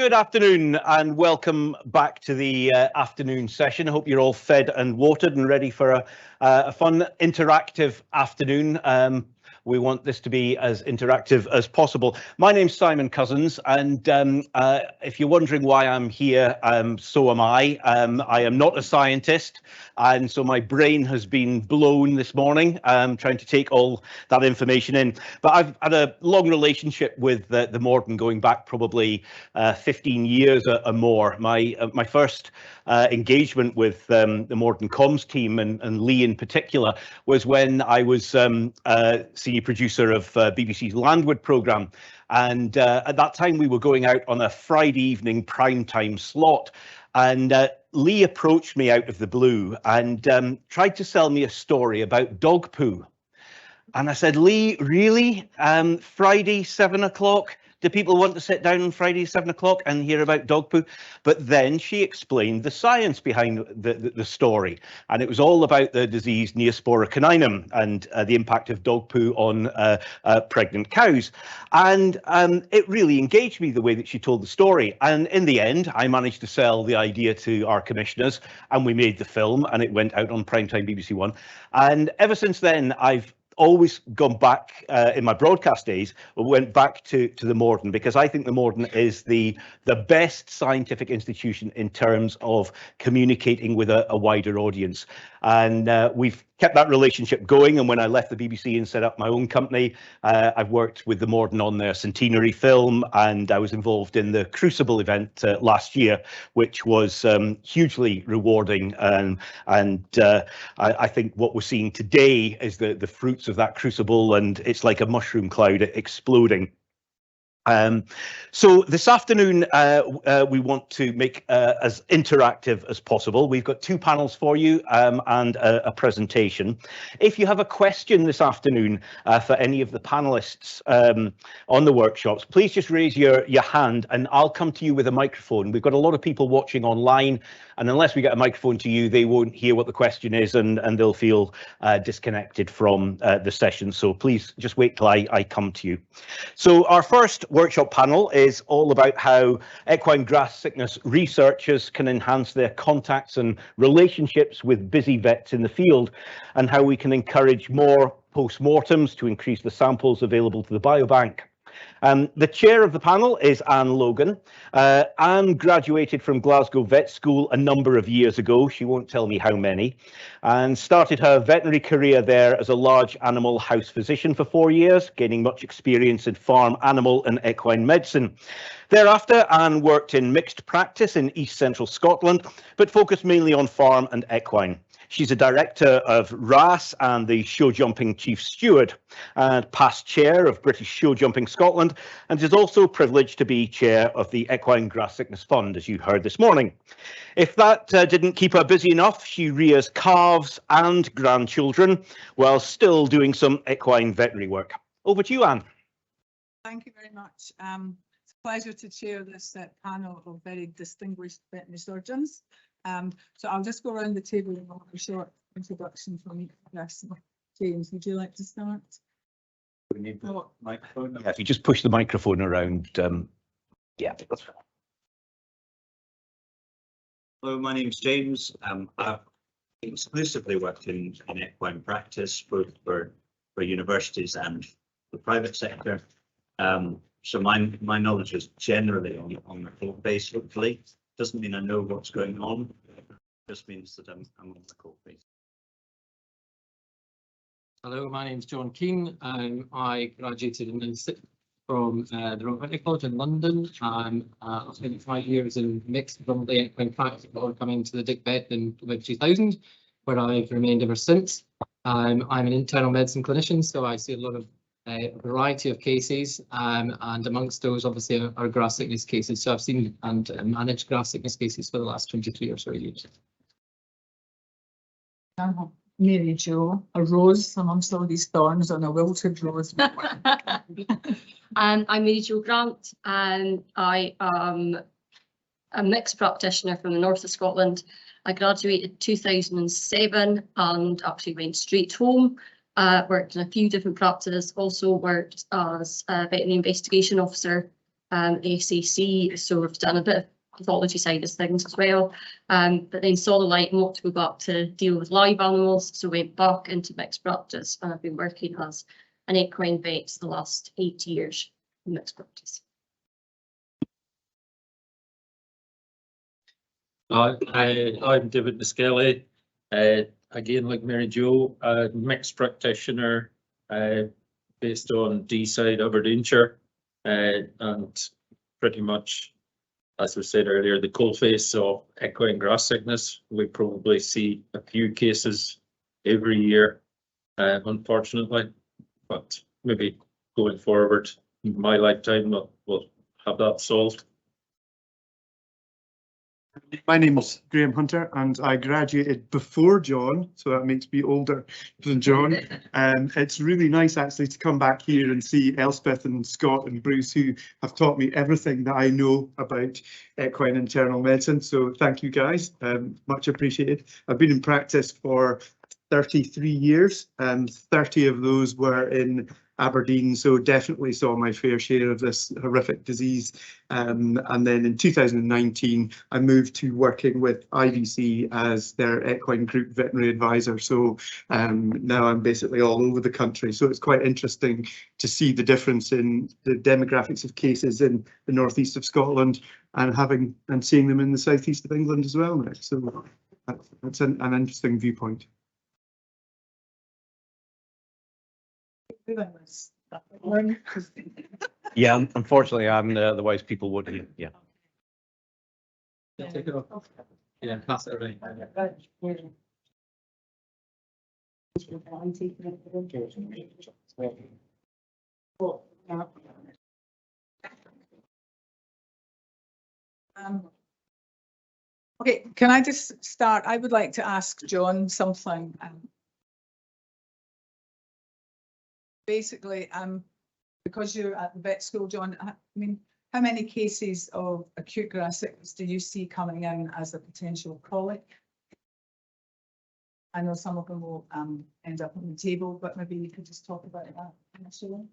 Good afternoon and welcome back to the afternoon session. I hope you're all fed and watered and ready for a fun interactive afternoon. We want this to be as interactive as possible. My name's Simon Cousins, and if you're wondering why I'm here, so am I. I am not a scientist, and so my brain has been blown this morning trying to take all that information in. But I've had a long relationship with the Morden going back probably 15 years or more. My first engagement with the Morden comms team and Lee in particular was when I was senior producer of BBC's Landward programme, and at that time we were going out on a Friday evening primetime slot, and Lee approached me out of the blue and tried to sell me a story about dog poo. And I said, Lee, really? Friday 7 o'clock? Do people want to sit down on Friday 7 o'clock and hear about dog poo? But then she explained the science behind the story, and it was all about the disease Neospora caninum and the impact of dog poo on pregnant cows. And it really engaged me the way that she told the story. And in the end, I managed to sell the idea to our commissioners, and we made the film, and it went out on primetime BBC One. And ever since then, I've always gone back in my broadcast days, went back to the Morden, because I think the Morden is the best scientific institution in terms of communicating with a wider audience. And we've kept that relationship going. And when I left the BBC and set up my own company, I've worked with the Morden on their centenary film, and I was involved in the Crucible event last year, which was hugely rewarding. And I think what we're seeing today is the fruits of that crucible, and it's like a mushroom cloud exploding. So this afternoon we want to make as interactive as possible. We've got two panels for you and a presentation. If you have a question this afternoon for any of the panelists on the workshops, please just raise your hand and I'll come to you with a microphone. We've got a lot of people watching online, and unless we get a microphone to you, they won't hear what the question is, and they'll feel disconnected from the session. So please just wait till I come to you. So our first workshop panel is all about how equine grass sickness researchers can enhance their contacts and relationships with busy vets in the field, and how we can encourage more post-mortems to increase the samples available to the biobank. The chair of the panel is Anne Logan. Anne graduated from Glasgow Vet School a number of years ago, she won't tell me how many, and started her veterinary career there as a large animal house physician for 4 years, gaining much experience in farm animal and equine medicine. Thereafter, Anne worked in mixed practice in East Central Scotland, but focused mainly on farm and equine. She's a director of RAS and the Show Jumping Chief Steward, and past chair of British Show Jumping Scotland, and is also privileged to be chair of the Equine Grass Sickness Fund, as you heard this morning. If that didn't keep her busy enough, she rears calves and grandchildren while still doing some equine veterinary work. Over to you, Anne. Thank you very much. It's a pleasure to chair this panel of very distinguished veterinary surgeons. So I'll just go around the table and have a short introduction from each person. James, would you like to start? We need the microphone. Yeah, if you just push the microphone around. Yeah, that's fine. Hello, my name's James. I've exclusively worked in equine practice, both for universities and the private sector. So my knowledge is generally on the court base, hopefully. Doesn't mean I know what's going on, it just means that I'm on the court base. Hello, my name's John Keane. I graduated in '96 from the Royal Veterinary College in London. I spent 5 years in mixed predominantly equine practice before coming to the Dick Vet in about 2000, where I've remained ever since. I'm an internal medicine clinician, so I see a lot of a variety of cases, and amongst those obviously are grass sickness cases. So I've seen and managed grass sickness cases for the last 23 or so years. Mary Jo, a rose amongst all these thorns on a wilted rose. I'm Mary Jo Grant, and I am a mixed practitioner from the north of Scotland. I graduated 2007 and actually went straight home. Worked in a few different practices, also worked as a veterinary investigation officer ACC, so we've done a bit of pathology side of things as well. But then saw the light and wanted to go back to deal with live animals, so went back into mixed practice, and I've been working as an equine vet the last 8 years in mixed practice. I'm David Miskelly. Again, like Mary Jo, a mixed practitioner based on D-side Aberdeenshire, and pretty much, as we said earlier, the coalface of equine grass sickness. We probably see a few cases every year, unfortunately, but maybe going forward in my lifetime we'll have that solved. My name is Graham Hunter and I graduated before John, so that makes me older than John. It's really nice actually to come back here and see Elspeth and Scott and Bruce, who have taught me everything that I know about equine internal medicine. So thank you guys, much appreciated. I've been in practice for 33 years and 30 of those were in Aberdeen, so definitely saw my fair share of this horrific disease. And then in 2019, I moved to working with IVC as their equine group veterinary advisor. So now I'm basically all over the country. So it's quite interesting to see the difference in the demographics of cases in the northeast of Scotland and seeing them in the southeast of England as well now. So that's an interesting viewpoint. Yeah, unfortunately, I'm the wise people would hear. Yeah. Take it off. Yeah, pass it around. Okay, can I just start? I would like to ask John something. Basically, because you're at the vet school, John, I mean, how many cases of acute grass sickness do you see coming in as a potential colic? I know some of them will end up on the table, but maybe you could just talk about that initially.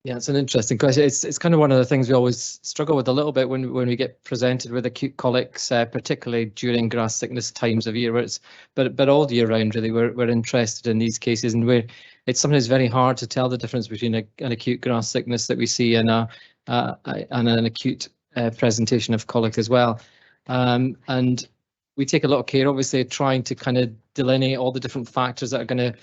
Yeah, it's an interesting question. It's kind of one of the things we always struggle with a little bit when we get presented with acute colics, particularly during grass sickness times of year, where but all year round really we're interested in these cases, and it's sometimes very hard to tell the difference between an acute grass sickness that we see and an acute presentation of colic as well, and we take a lot of care, obviously, trying to kind of delineate all the different factors that are going to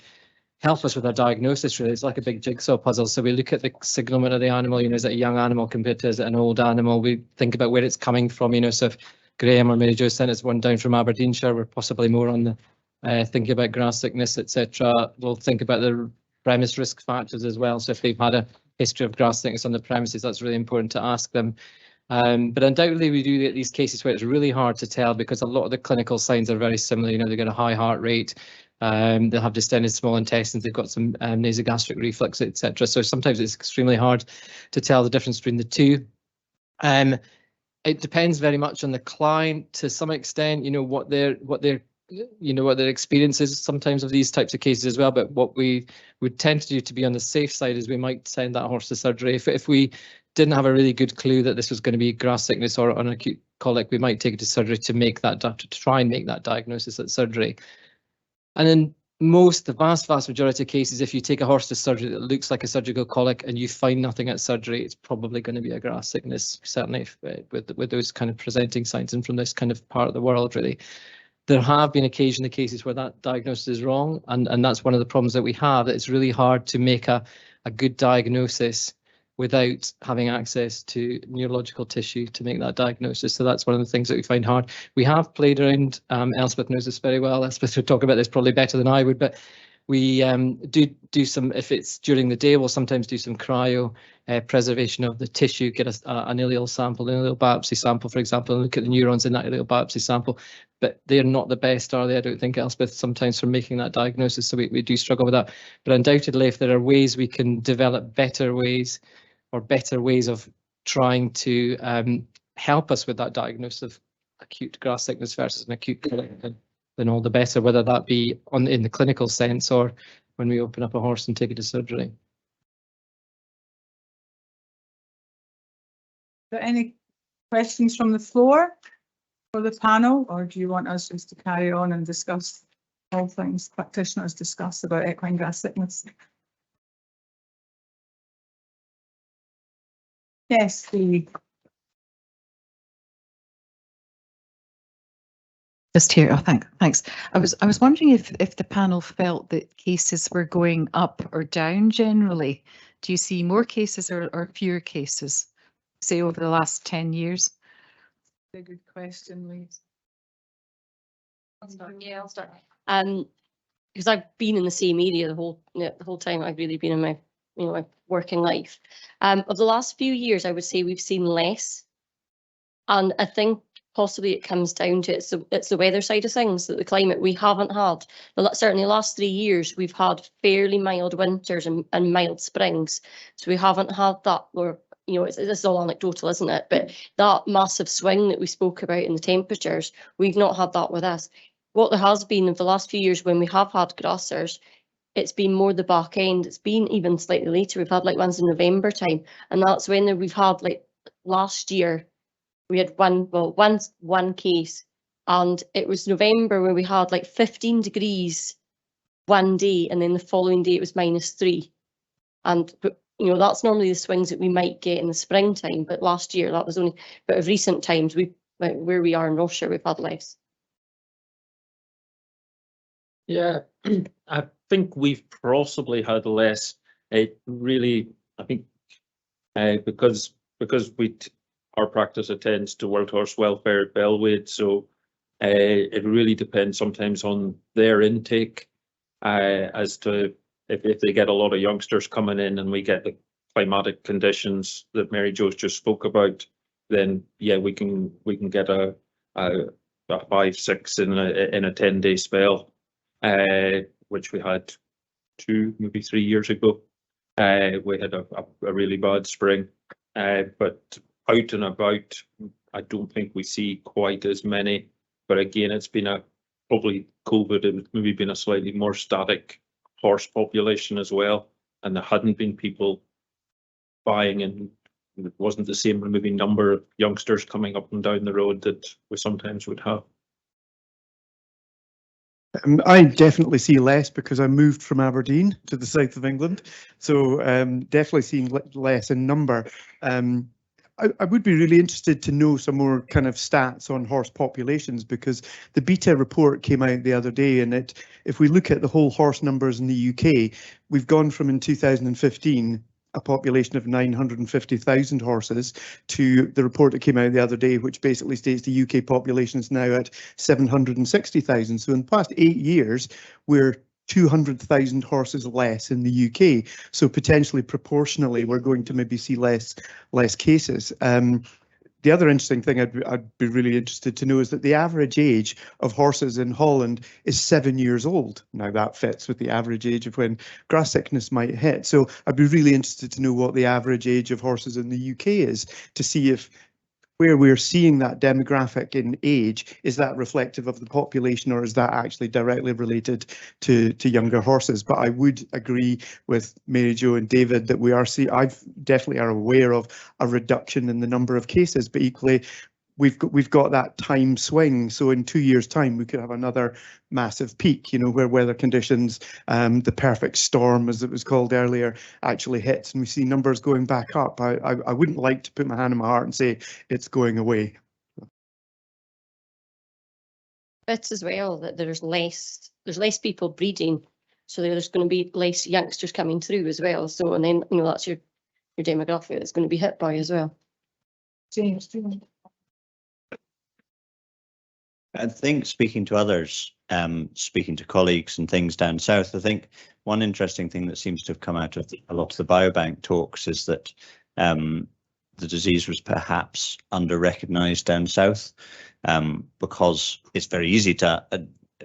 help us with our diagnosis. Really, it's like a big jigsaw puzzle. So we look at the signalment of the animal. You know, is it a young animal compared to is it an old animal? We think about where it's coming from. You know, so if Graham or Mary Jo sent us one down from Aberdeenshire, we're possibly more on the thinking about grass sickness, etc. We'll think about the premise risk factors as well. So if they've had a history of grass sickness on the premises, that's really important to ask them. But undoubtedly, we do get these cases where it's really hard to tell because a lot of the clinical signs are very similar. You know, they've got a high heart rate. They'll have distended small intestines, they've got some nasogastric reflux, etc. So sometimes it's extremely hard to tell the difference between the two. It depends very much on the client to some extent, you know, what their experience is sometimes of these types of cases as well. But what we would tend to do to be on the safe side is we might send that horse to surgery. If we didn't have a really good clue that this was going to be grass sickness or an acute colic, we might take it to surgery to try and make that diagnosis at surgery. And in the vast majority of cases, if you take a horse to surgery that looks like a surgical colic and you find nothing at surgery, it's probably going to be a grass sickness, certainly if, with those kind of presenting signs and from this kind of part of the world, really. There have been occasional cases where that diagnosis is wrong, and that's one of the problems that we have, that it's really hard to make a good diagnosis without having access to neurological tissue to make that diagnosis. So that's one of the things that we find hard. We have played around, Elspeth knows this very well, Elspeth would talk about this probably better than I would, but we do some, if it's during the day, we'll sometimes do some cryo preservation of the tissue, get an ileal sample, an ileal biopsy sample, for example, and look at the neurons in that ileal biopsy sample. But they're not the best, are they? I don't think, Elspeth, sometimes for making that diagnosis. So we do struggle with that. But undoubtedly, if there are ways we can develop better ways of trying to help us with that diagnosis of acute grass sickness versus an acute colic, then all the better, whether that be in the clinical sense or when we open up a horse and take it to surgery. there any questions from the floor for the panel, or do you want us just to carry on and discuss all things practitioners discuss about equine grass sickness? Yes, the Just here. Oh, thanks. I was wondering if the panel felt that cases were going up or down generally. Do you see more cases or fewer cases, say over the last 10 years? a good question, Louise. I'll start. Yeah, I'll start. Because I've been in the same area the whole time I've really been in my my working life. Of the last few years, I would say we've seen less, and I think possibly it comes down to it's the weather side of things, that the climate we haven't had. Certainly the last 3 years we've had fairly mild winters and mild springs, so we haven't had that. Where this is all anecdotal, isn't it? But that massive swing that we spoke about in the temperatures, we've not had that with us. What there has been in the last few years when we have had grassers, it's been more the back end. It's been even slightly later. We've had like ones in November time, and that's when we've had like last year. We had one case, and it was November where we had like 15 degrees one day, and then the following day it was -3. And that's normally the swings that we might get in the springtime. But last year that was only. But of recent times, where we are in Rossshire, we've had less. Yeah, I think we've possibly had less. It really, I think, because our practice attends to World Horse Welfare at Bellwade, so it really depends sometimes on their intake as to if they get a lot of youngsters coming in and we get the climatic conditions that Mary Jo's just spoke about, then yeah, we can get a 5-6 in a 10-day spell. Which we had 2, maybe 3 years ago. We had a really bad spring, but out and about, I don't think we see quite as many. But again, it's been probably COVID, and maybe been a slightly more static horse population as well, and there hadn't been people buying, and it wasn't the same maybe number of youngsters coming up and down the road that we sometimes would have. I definitely see less because I moved from Aberdeen to the south of England, so definitely seeing less in number. I would be really interested to know some more kind of stats on horse populations, because the Beta report came out the other day, and if we look at the whole horse numbers in the UK, we've gone from in 2015 a population of 950,000 horses to the report that came out the other day, which basically states the UK population is now at 760,000. So in the past 8 years, we're 200,000 horses less in the UK. So potentially proportionally, we're going to maybe see less cases. The other interesting thing I'd be really interested to know is that the average age of horses in Holland is 7 years old. Now that fits with the average age of when grass sickness might hit. So I'd be really interested to know what the average age of horses in the UK is, to see if where we're seeing that demographic in age, is that reflective of the population, or is that actually directly related to younger horses? But I would agree with Mary Jo and David that I definitely are aware of a reduction in the number of cases, but equally we've got that time swing. So in 2 years' time, we could have another massive peak, where weather conditions, the perfect storm, as it was called earlier, actually hits, and we see numbers going back up. I wouldn't like to put my hand on my heart and say it's going away. It's as well that there's less people breeding, so there's going to be less youngsters coming through as well. So, and then that's your demographic that's going to be hit by as well. James, I think speaking to others, speaking to colleagues and things down south, I think one interesting thing that seems to have come out of a lot of the biobank talks is that the disease was perhaps under-recognised down south, because it's very easy to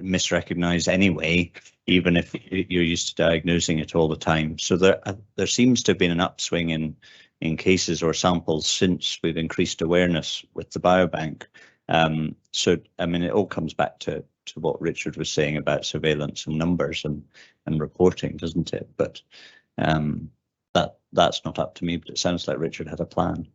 misrecognise anyway, even if you're used to diagnosing it all the time. So there seems to have been an upswing in cases or samples since we've increased awareness with the biobank. So, I mean, it all comes back to what Richard was saying about surveillance and numbers and reporting, doesn't it? But that's not up to me, but it sounds like Richard had a plan.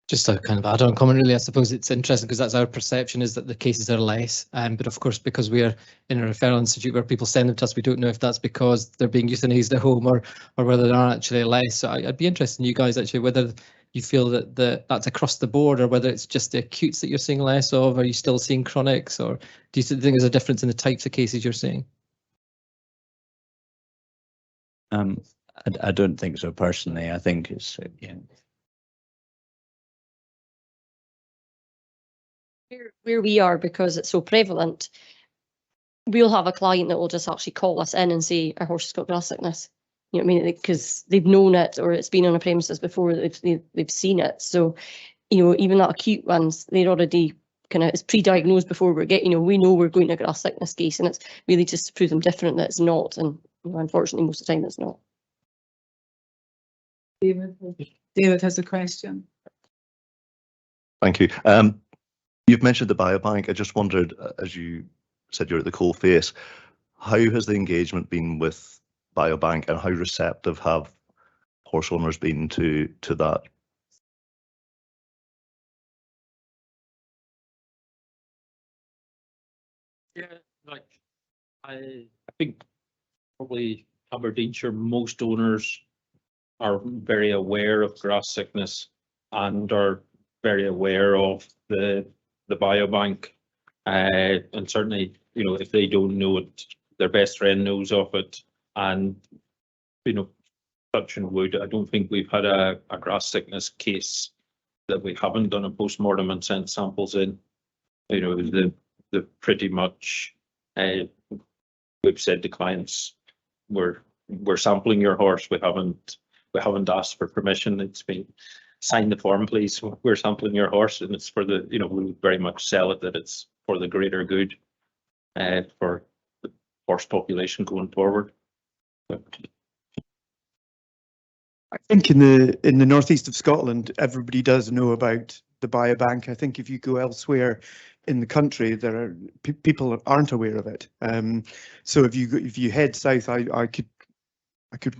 Just a kind of add-on comment, really. I suppose it's interesting because that's our perception, is that the cases are less. But of course, because we are in a referral institute where people send them to us, we don't know if that's because they're being euthanized at home or whether there are actually less. So I'd be interested in you guys actually whether you feel that that's across the board or whether it's just the acutes that you're seeing less of. Are you still seeing chronics, or do you think there's a difference in the types of cases you're seeing? I don't think so personally. I think it's Where we are, because it's so prevalent, we'll have a client that will just actually call us in and say our horse has got grass sickness. You know what I mean? Because they've known it or it's been on a premises before, they've seen it. So, you know, even that acute ones, they're already kind of, it's pre-diagnosed before we're getting, you know, we know we're going to a grass sickness case, and it's really just to prove them different that it's not. And you know, unfortunately, most of the time it's not. David has a question. Thank you. You've mentioned the biobank. I just wondered, as you said you're at the coal face, how has the engagement been with biobank, and how receptive have horse owners been to that? Yeah, like I think probably Aberdeenshire, most owners are very aware of grass sickness and are very aware of the biobank, and certainly, you know, if they don't know it, their best friend knows of it. And you know, touching wood, I don't think we've had a grass sickness case that we haven't done a post-mortem and sent samples in. You know, the pretty much we've said to clients, we're sampling your horse. We haven't asked for permission. It's been, sign the form, please. We're sampling your horse, and it's for the, you know, we very much sell it that it's for the greater good, for the horse population going forward. I think in the northeast of Scotland, everybody does know about the biobank. I think if you go elsewhere in the country, there are people aren't aware of it. So if you head south, I could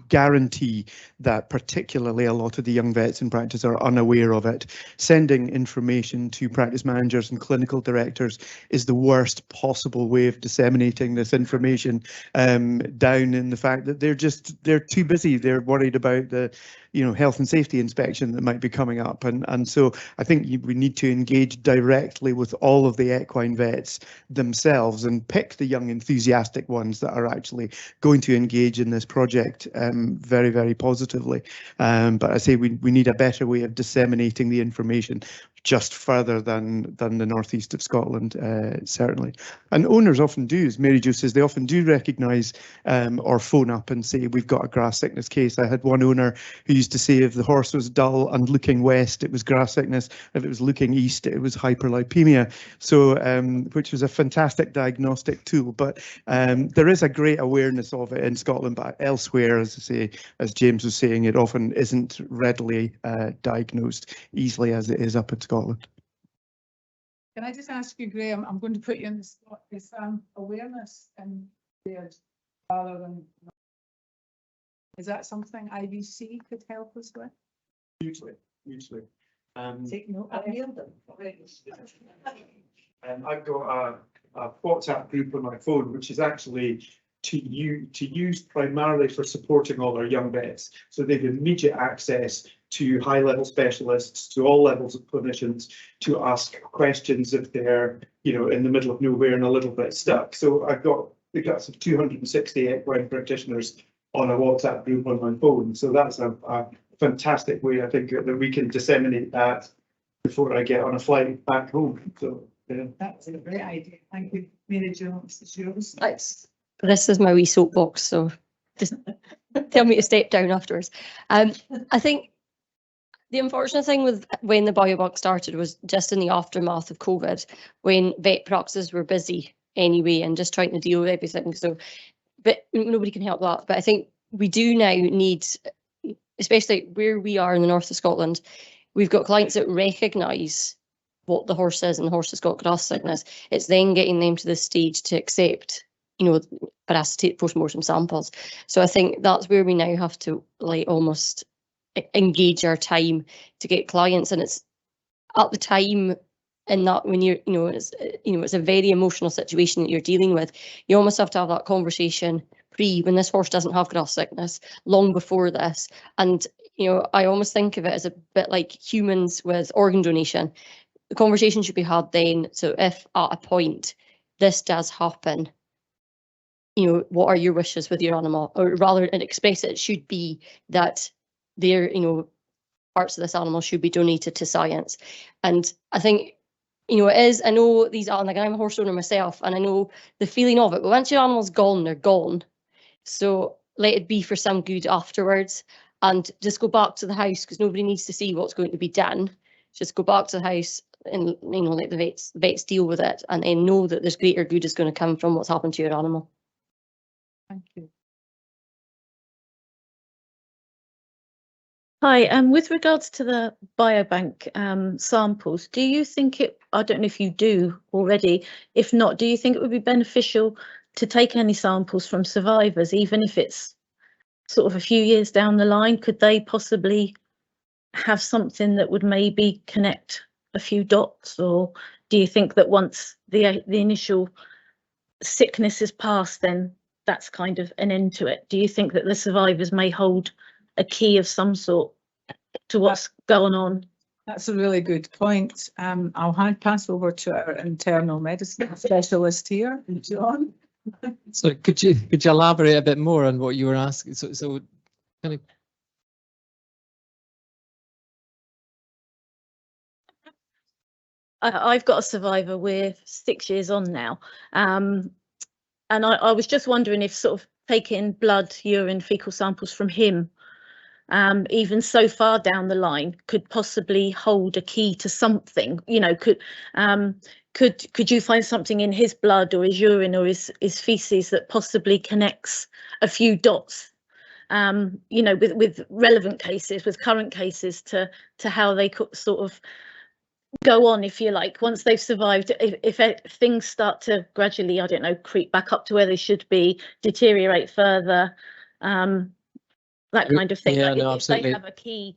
guarantee that particularly a lot of the young vets in practice are unaware of it. Sending information to practice managers and clinical directors is the worst possible way of disseminating this information, down in the fact that they're too busy. They're worried about the, you know, health and safety inspection that might be coming up. And so I think we need to engage directly with all of the equine vets themselves and pick the young enthusiastic ones that are actually going to engage in this project very, very positively. But I say we need a better way of disseminating the information just further than the northeast of Scotland, certainly. And owners often do, as Mary Jo says, they often do recognise or phone up and say, we've got a grass sickness case. I had one owner who used to say if the horse was dull and looking west, it was grass sickness. If it was looking east, it was hyperlipemia. So, which was a fantastic diagnostic tool. But there is a great awareness of it in Scotland, but elsewhere, as I say, as James was saying, it often isn't readily diagnosed easily as it is up in Scotland. Can I just ask you, Graham, I'm going to put you on the spot. Is awareness in there rather than, is that something IVC could help us with? Usually. Take note. I've got a WhatsApp group on my phone, which is actually to use primarily for supporting all our young vets. So they've immediate access to high-level specialists, to all levels of clinicians, to ask questions if they're, you know, in the middle of nowhere and a little bit stuck. So we've got some 260 equine practitioners on a WhatsApp group on my phone. So that's a fantastic way, I think, that we can disseminate that before I get on a flight back home. So yeah. That's a great idea. Thank you, Mary Jo. It's yours. This is my wee soapbox, so just tell me to step down afterwards. I think the unfortunate thing with when the biobank started was just in the aftermath of COVID, when vet practices were busy anyway and just trying to deal with everything. So, but nobody can help that. But I think we do now need, especially where we are in the north of Scotland, we've got clients that recognise what the horse is and the horse has got grass sickness. It's then getting them to the stage to accept, you know, for us to take post-mortem samples. So I think that's where we now have to like almost engage our time to get clients, and it's at the time, in that when it's a very emotional situation that you're dealing with, you almost have to have that conversation when this horse doesn't have grass sickness, long before this. And I almost think of it as a bit like humans with organ donation. The conversation should be had then. So if at a point this does happen, what are your wishes with your animal? Or rather, and expect it should be that their, parts of this animal should be donated to science. And I think, it is, I know these are, like, I'm a horse owner myself, and I know the feeling of it, but once your animal's gone, they're gone. So let it be for some good afterwards, and just go back to the house, because nobody needs to see what's going to be done. Just go back to the house and, let the vets deal with it, and then know that there's greater good is going to come from what's happened to your animal. Thank you. Hi, with regards to the biobank samples, do you think I don't know if you do already, if not, do you think it would be beneficial to take any samples from survivors, even if it's sort of a few years down the line? Could they possibly have something that would maybe connect a few dots, or do you think that once the initial sickness is past, then that's kind of an end to it? Do you think that the survivors may hold a key of some sort to what's going on? That's a really good point. I'll pass over to our internal medicine specialist here, John. So could you elaborate a bit more on what you were asking? So kind of. I've got a survivor. We're 6 years on now, and I was just wondering if sort of taking blood, urine, fecal samples from him, even so far down the line, could possibly hold a key to something. Could you find something in his blood or his urine or his feces that possibly connects a few dots? With relevant cases, with current cases, to how they could sort of go on, if you like, once they've survived. If things start to gradually, I don't know, creep back up to where they should be, deteriorate further, that kind of thing. Yeah, like no, if absolutely. they have a key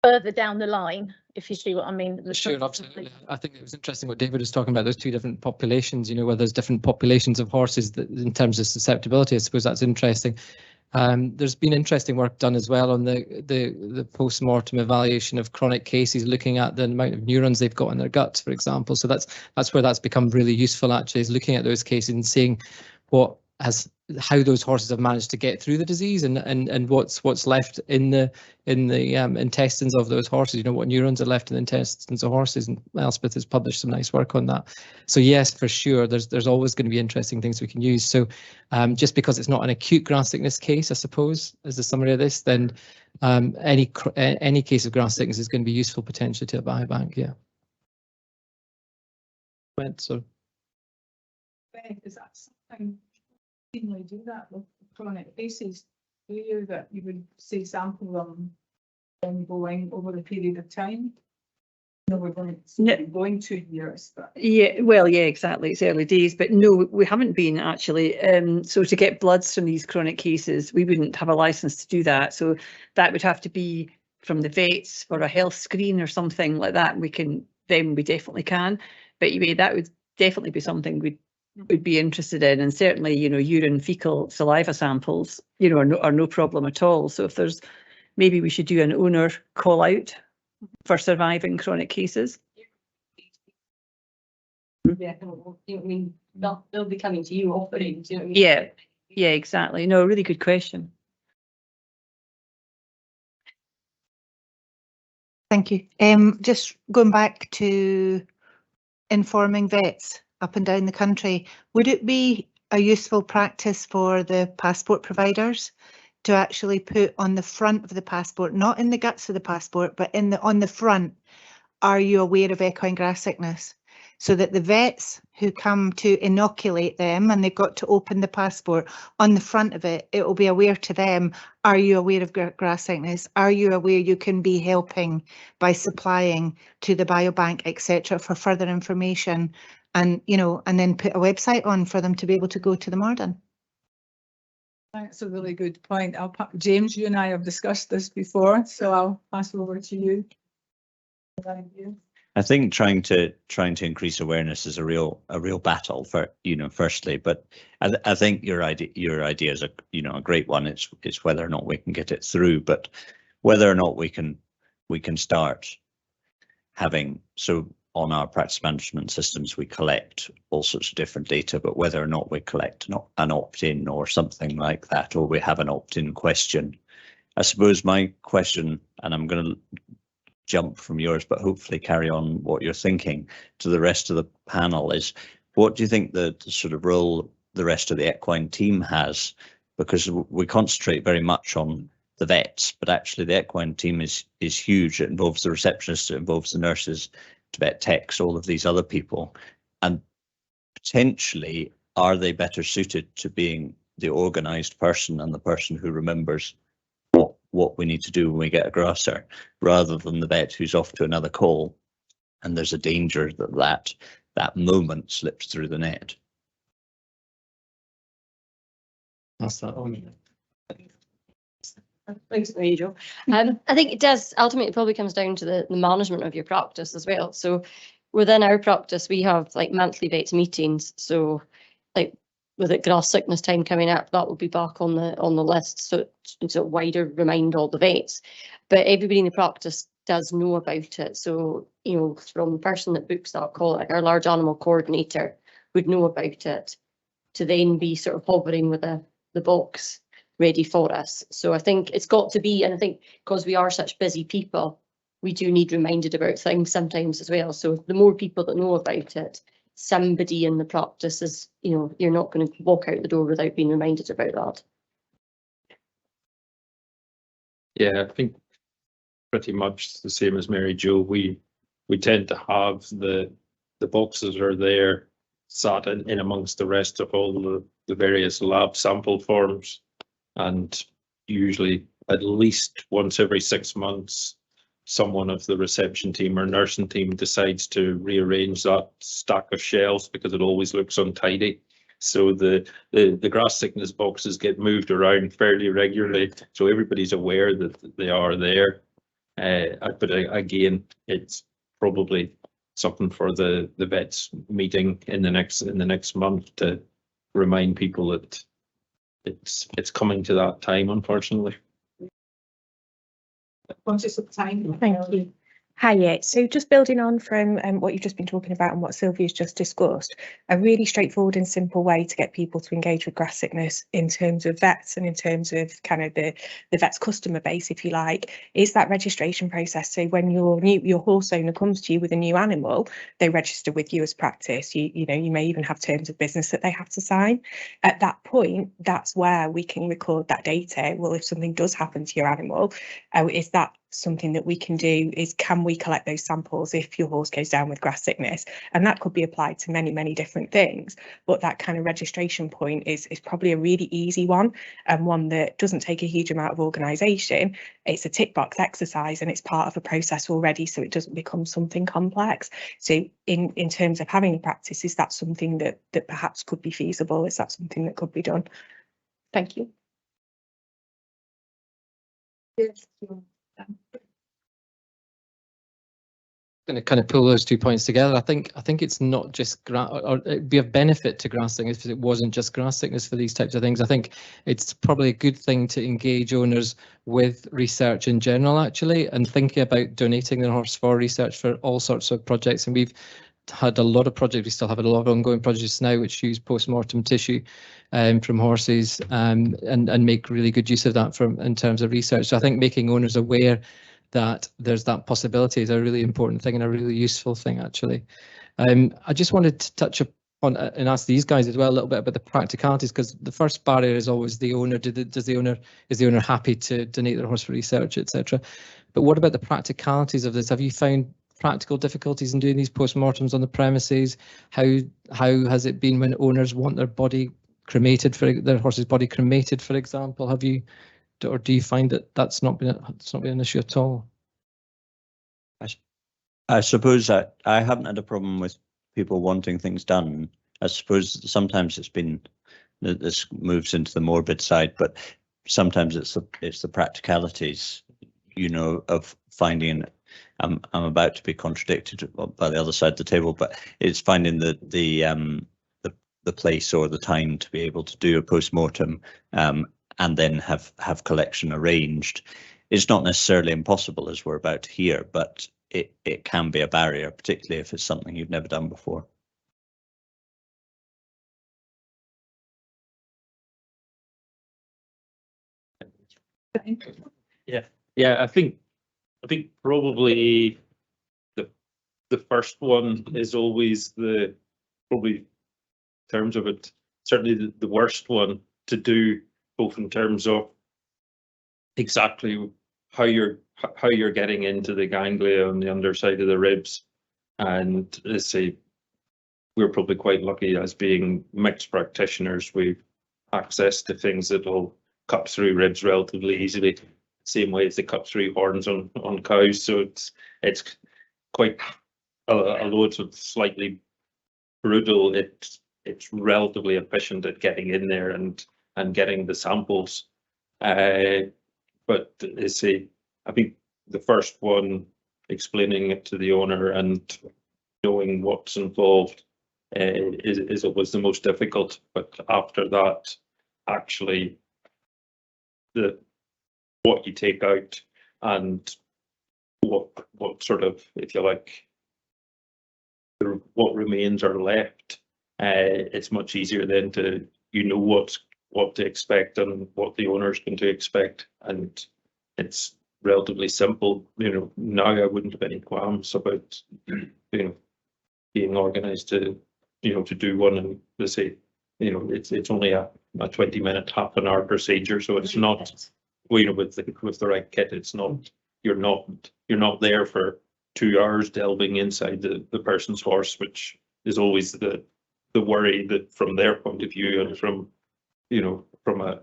further down the line, if you see what I mean. Sure, absolutely. I think it was interesting what David was talking about, those two different populations, where there's different populations of horses that, in terms of susceptibility. I suppose that's interesting. There's been interesting work done as well on the post-mortem evaluation of chronic cases, looking at the amount of neurons they've got in their guts, for example. So that's where that's become really useful, actually, is looking at those cases and seeing how those horses have managed to get through the disease, and what's left in the intestines of those horses. What neurons are left in the intestines of horses, and Elspeth has published some nice work on that. So yes, for sure, there's always going to be interesting things we can use. So just because it's not an acute grass sickness case, I suppose, as the summary of this, then any case of grass sickness is going to be useful potentially to a biobank. Yeah. So. Is that something you do that with chronic cases? Do you that you would say sample them going over a period of time? No, we're going 2 years. But. Yeah, well, yeah, exactly. It's early days, but no, we haven't been actually. So to get bloods from these chronic cases, we wouldn't have a license to do that. So that would have to be from the vets for a health screen or something like that. We definitely can. But anyway, that would definitely be something we would be interested in, and certainly, urine, fecal, saliva samples, are no problem at all. So if there's, maybe we should do an owner call out for surviving chronic cases. Yeah, they'll be coming to you offering. Yeah, exactly. No, really good question. Thank you. Just going back to informing vets up and down the country, would it be a useful practice for the passport providers to actually put on the front of the passport, not in the guts of the passport, but on the front, are you aware of equine grass sickness? So that the vets who come to inoculate them, and they've got to open the passport, on the front of it, it will be aware to them, are you aware of grass sickness? Are you aware you can be helping by supplying to the biobank, etc., for further information? And, and then put a website on for them to be able to go to the Morden. That's a really good point. James, you and I have discussed this before, so I'll pass over to you. I think trying to increase awareness is a real battle for, firstly, but I think your idea is a great one. It's whether or not we can get it through, but whether or not we can start having, so on our practice management systems we collect all sorts of different data, but whether or not we collect an opt-in or something like that, or we have an opt-in question. I suppose my question, and I'm going to jump from yours, but hopefully carry on what you're thinking to the rest of the panel, is what do you think the sort of role the rest of the equine team has? Because we concentrate very much on the vets, but actually the equine team is huge. It involves the receptionists, it involves the nurses, vet techs, all of these other people, and potentially are they better suited to being the organised person and the person who remembers what we need to do when we get a grasser, rather than the vet who's off to another call, and there's a danger that moment slips through the net. That's that on. Thanks, Rachel. I think it does ultimately probably comes down to the management of your practice as well. So within our practice, we have like monthly vets meetings. So like with it grass sickness time coming up, that will be back on the list. So it's a wider reminder all the vets. But everybody in the practice does know about it. So, from the person that books that call, like our large animal coordinator would know about it, to then be sort of hovering with the box ready for us. So I think it's got to be, and I think because we are such busy people, we do need reminded about things sometimes as well. So the more people that know about it, somebody in the practice is, you're not going to walk out the door without being reminded about that. Yeah, I think pretty much the same as Mary Jo. We tend to have the boxes are there sat in amongst the rest of all the various lab sample forms, and usually at least once every 6 months someone of the reception team or nursing team decides to rearrange that stack of shelves because it always looks untidy. So the grass sickness boxes get moved around fairly regularly, so everybody's aware that they are there. But again, it's probably something for the vets meeting in the next month to remind people that it's coming to that time, unfortunately. Conscious of time. Thank you. Hi, so just building on from what you've just been talking about and what Sylvia's just discussed, a really straightforward and simple way to get people to engage with grass sickness in terms of vets and in terms of kind of the vet's customer base, if you like, is that registration process. So when your horse owner comes to you with a new animal, they register with you as practice. You may even have terms of business that they have to sign. At that point, that's where we can record that data. Well, if something does happen to your animal, is that something that we can do? Is can we collect those samples if your horse goes down with grass sickness? And that could be applied to many different things, but that kind of registration point is probably a really easy one, and one that doesn't take a huge amount of organisation. It's a tick box exercise and it's part of a process already, so it doesn't become something complex. So in terms of having a practice, is that something that perhaps could be feasible? Is that something that could be done? Thank you. Yes. Going to kind of pull those 2 points together. I think it's not just or it'd be of benefit to grass sickness if it wasn't just grass sickness for these types of things. I think it's probably a good thing to engage owners with research in general, actually, and thinking about donating their horse for research for all sorts of projects. And we've had a lot of projects. We still have a lot of ongoing projects now which use post-mortem tissue from horses and make really good use of that in terms of research. So I think making owners aware that there's that possibility is a really important thing and a really useful thing, actually. I just wanted to touch upon and ask these guys as well a little bit about the practicalities, because the first barrier is always the owner. Is the owner happy to donate their horse for research, etc.? But what about the practicalities of this? Have you found practical difficulties in doing these post-mortems on the premises? How has it been when owners want their body cremated, their horse's body cremated, for example? Have you, or do you find that that's not been an issue at all? I suppose I haven't had a problem with people wanting things done. I suppose sometimes it's been, this moves into the morbid side, but sometimes it's the practicalities, of finding I'm about to be contradicted by the other side of the table, but it's finding the place or the time to be able to do a post-mortem and then have collection arranged. It's not necessarily impossible, as we're about to hear, but it can be a barrier, particularly if it's something you've never done before. Yeah, I think probably the first one is always probably in terms of it, certainly the worst one to do, both in terms of exactly how you're getting into the ganglia on the underside of the ribs. And let's say we're probably quite lucky as being mixed practitioners. We've access to things that'll cut through ribs relatively easily, same way as they cut through horns on cows. So it's quite although it's slightly brutal, it's relatively efficient at getting in there and getting the samples. But I think the first one, explaining it to the owner and knowing what's involved is always the most difficult. But after that, actually, what you take out and what sort of, if you like, what remains are left, it's much easier then to what to expect and what the owner's going to expect, and it's relatively simple. Now I wouldn't have any qualms about being organised to do one, and to say it's only a 20-minute, half-an-hour procedure, so it's not with the right kit. It's not you're not there for 2 hours delving inside the person's horse, which is always the worry that from their point of view and from a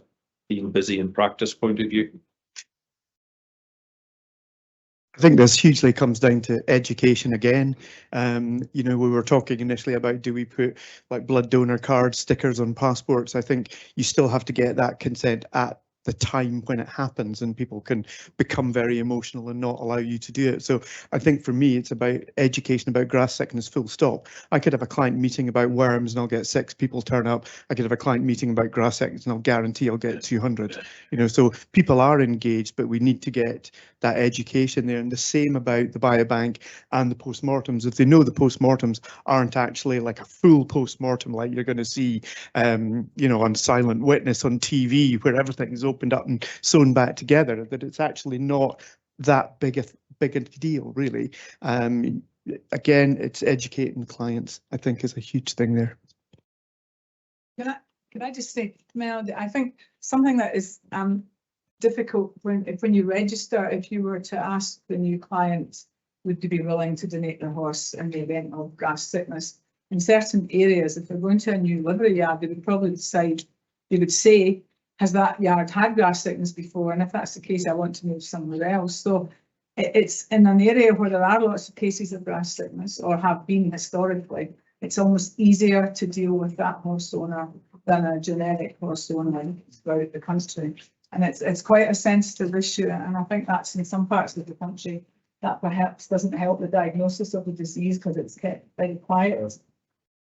being busy in practice point of view. I think this hugely comes down to education again. We were talking initially about, do we put like blood donor cards, stickers on passports? I think you still have to get that consent at the time when it happens, and people can become very emotional and not allow you to do it. So I think for me, it's about education about grass sickness, full stop. I could have a client meeting about worms and I'll get 6 people turn up. I could have a client meeting about grass sickness and I'll guarantee I'll get 200. So people are engaged, but we need to get that education there. And the same about the biobank and the postmortems. If they know the postmortems aren't actually like a full postmortem like you're going to see on Silent Witness on TV, where everything is opened up and sewn back together, that it's actually not that big a deal, really. Again, it's educating clients, I think, is a huge thing there. Can I just say, Melody, I think something that is difficult when you register, if you were to ask the new client, would they be willing to donate their horse in the event of grass sickness? In certain areas, if they're going to a new livery yard, they would probably decide, they would say, has that yard had grass sickness before? And if that's the case, I want to move somewhere else. So it's in an area where there are lots of cases of grass sickness, or have been historically, it's almost easier to deal with that horse owner than a generic horse owner throughout the country. And it's quite a sensitive issue, and I think that's in some parts of the country that perhaps doesn't help the diagnosis of the disease because it's kept very quiet.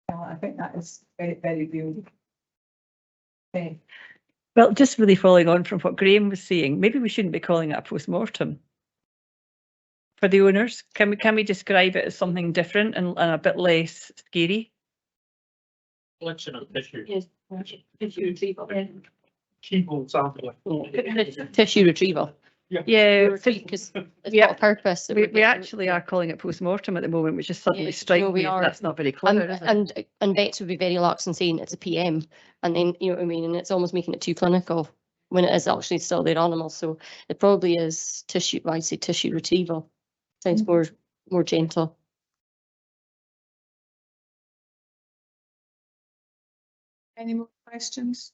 I think that is very, very real. Okay. Well, just really following on from what Graham was saying, maybe we shouldn't be calling it a post-mortem for the owners. Can we describe it as something different and a bit less scary? Collection of tissue. Yes, tissue retrieval. Keyboard sampling. Tissue retrieval. Yeah, Because it's got a purpose. we actually are calling it post-mortem at the moment, which is suddenly Yeah, striking no, we me as are. that's not very clever, is it? And vets would be very lax in saying it's a PM, and then you know what I mean, and it's almost making it too clinical when it is actually still their animal. So it probably is tissue. I'd say tissue retrieval. Sounds more gentle. Any more questions?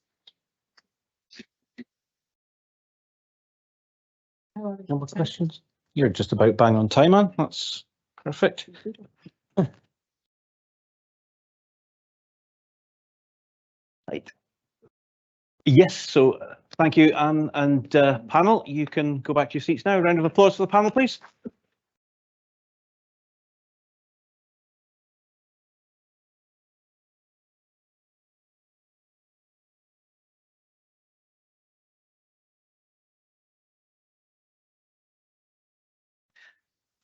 No more questions? You're just about bang on time, man. That's perfect. Right. Yes, so thank you, Anne and panel. You can go back to your seats now. A round of applause for the panel, please.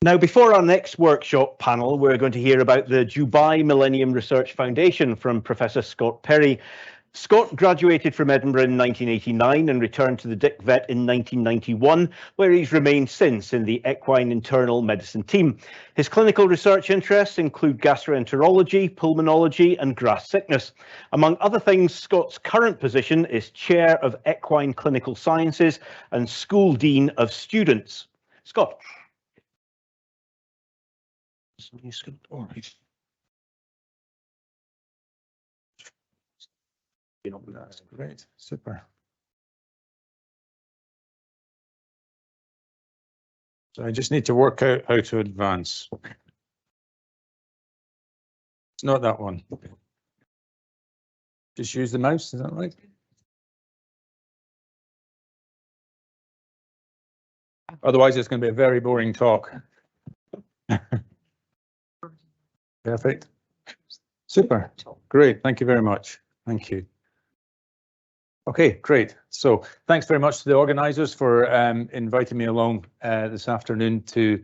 Now, before our next workshop panel, we're going to hear about the Dubai Millennium Research Foundation from Professor Scott Perry. Scott graduated from Edinburgh in 1989 and returned to the Dick Vet in 1991, where he's remained since in the equine internal medicine team. His clinical research interests include gastroenterology, pulmonology and grass sickness. Among other things, Scott's current position is Chair of Equine Clinical Sciences and School Dean of Students. Scott. All right. That's great, super. So I just need to work out how to advance. It's not that one. Just use the mouse, is that right? Otherwise, it's going to be a very boring talk. Perfect. Super. Great. Thank you very much. Thank you. Okay, great. So thanks very much to the organisers for inviting me along this afternoon to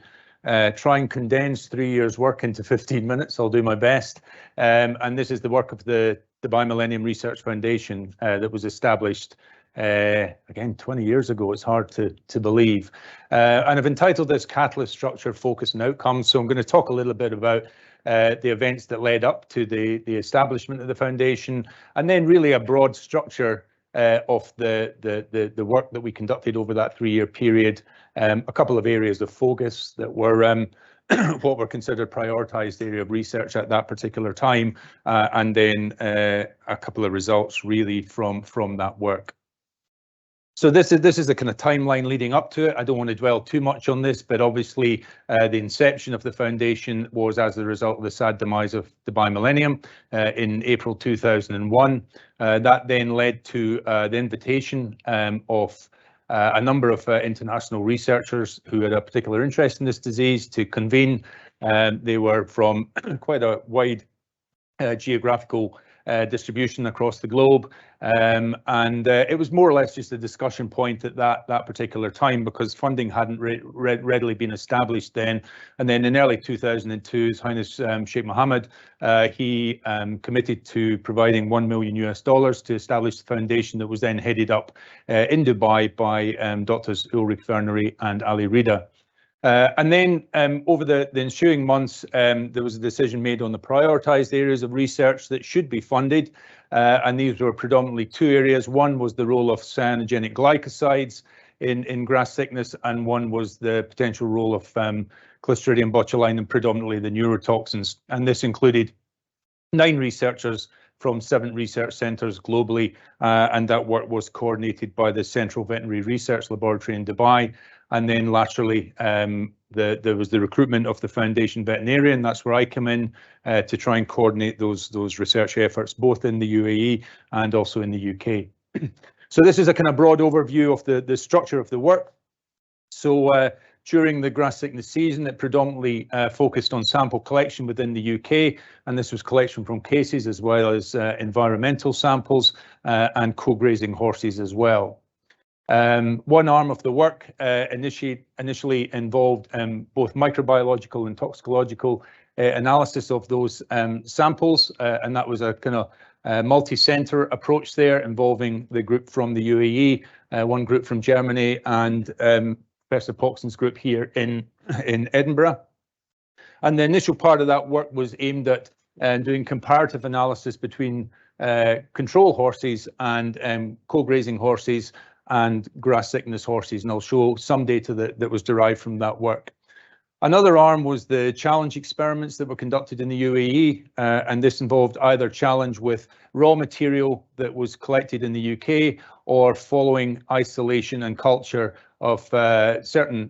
try and condense 3 years' work into 15 minutes. I'll do my best. And this is the work of the Dubai Millennium Research Foundation that was established again 20 years ago. It's hard to believe. And I've entitled this Catalyst, Structure, Focus and Outcomes. So I'm going to talk a little bit about the events that led up to the establishment of the foundation, and then really a broad structure of the work that we conducted over that 3-year period. A couple of areas of focus that were what were considered prioritised area of research at that particular time, and then a couple of results really from that work. So this is the kind of timeline leading up to it. I don't want to dwell too much on this, but obviously the inception of the foundation was as a result of the sad demise of Dubai Millennium in April 2001. That then led to the invitation of a number of international researchers who had a particular interest in this disease to convene. They were from quite a wide geographical distribution across the globe, and it was more or less just a discussion point at that particular time, because funding hadn't readily been established then. And then in early 2002, His Highness Sheikh Mohammed, he committed to providing $1 million to establish the foundation that was then headed up in Dubai by Doctors Ulrich Fernery and Ali Rida. And then over the ensuing months, there was a decision made on the prioritised areas of research that should be funded. And these were predominantly two areas. One was the role of cyanogenic glycosides in grass sickness, and one was the potential role of Clostridium botulinum, predominantly the neurotoxins. And this included 9 researchers from 7 research centres globally, and that work was coordinated by the Central Veterinary Research Laboratory in Dubai. And then laterally, there was the recruitment of the foundation veterinarian. That's where I come in to try and coordinate those research efforts, both in the UAE and also in the UK. So this is a kind of broad overview of the structure of the work. So during the grass sickness season, it predominantly focused on sample collection within the UK, and this was collection from cases as well as environmental samples and co-grazing horses as well. One arm of the work initially involved both microbiological and toxicological analysis of those samples, and that was a kind of multi-centre approach there, involving the group from the UAE, one group from Germany, and Professor Poxon's group here in Edinburgh. And the initial part of that work was aimed at doing comparative analysis between control horses and co-grazing horses and grass sickness horses, and I'll show some data that was derived from that work. Another arm was the challenge experiments that were conducted in the UAE, and this involved either challenge with raw material that was collected in the UK, or following isolation and culture of certain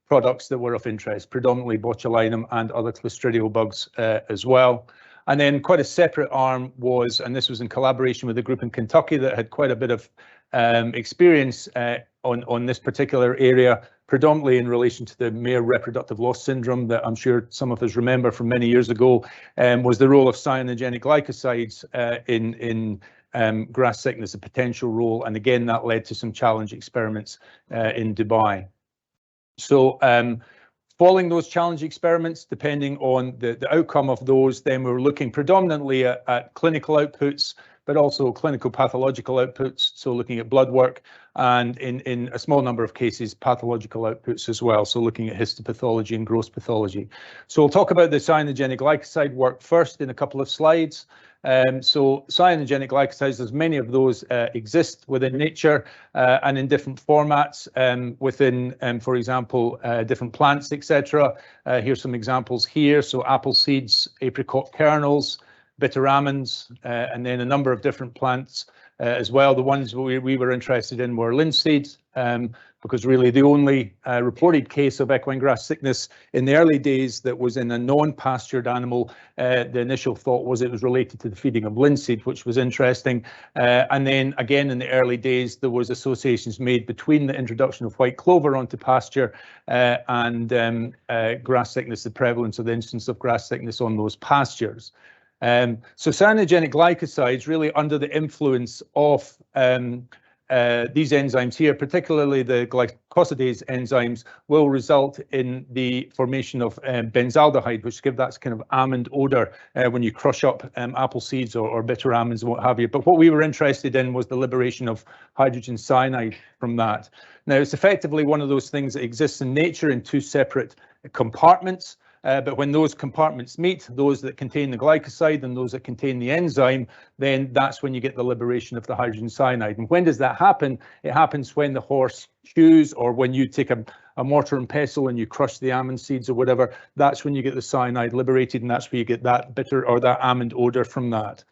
products that were of interest, predominantly botulinum and other clostridial bugs as well. And then quite a separate arm was, and this was in collaboration with a group in Kentucky that had quite a bit of experience on this particular area, predominantly in relation to the mare reproductive loss syndrome that I'm sure some of us remember from many years ago, was the role of cyanogenic glycosides in grass sickness, a potential role. And again, that led to some challenge experiments in Dubai. So Following those challenge experiments, depending on the outcome of those, then we're looking predominantly at clinical outputs, but also clinical pathological outputs, so looking at blood work, and in a small number of cases, pathological outputs as well, so looking at histopathology and gross pathology. So we'll talk about the cyanogenic glycoside work first in a couple of slides. So cyanogenic glycosides, as many of those exist within nature and in different formats within, for example, different plants, etc. Here's some examples here. So apple seeds, apricot kernels, bitter almonds, and then a number of different plants as well. The ones we were interested in were linseed, because really the only reported case of equine grass sickness in the early days that was in a non-pastured animal, the initial thought was it was related to the feeding of linseed, which was interesting. And then again in the early days there was associations made between the introduction of white clover onto pasture and grass sickness, the prevalence of the instance of grass sickness on those pastures. So cyanogenic glycosides, really under the influence of these enzymes here, particularly the glycosidase enzymes, will result in the formation of benzaldehyde, which give that kind of almond odor when you crush up apple seeds or bitter almonds and what have you. But what we were interested in was the liberation of hydrogen cyanide from that. Now, it's effectively one of those things that exists in nature in two separate compartments. But when those compartments meet, those that contain the glycoside and those that contain the enzyme, then that's when you get the liberation of the hydrogen cyanide. And when does that happen? It happens when the horse chews, or when you take a mortar and pestle and you crush the almond seeds or whatever. That's when you get the cyanide liberated, and that's where you get that bitter or that almond odor from that.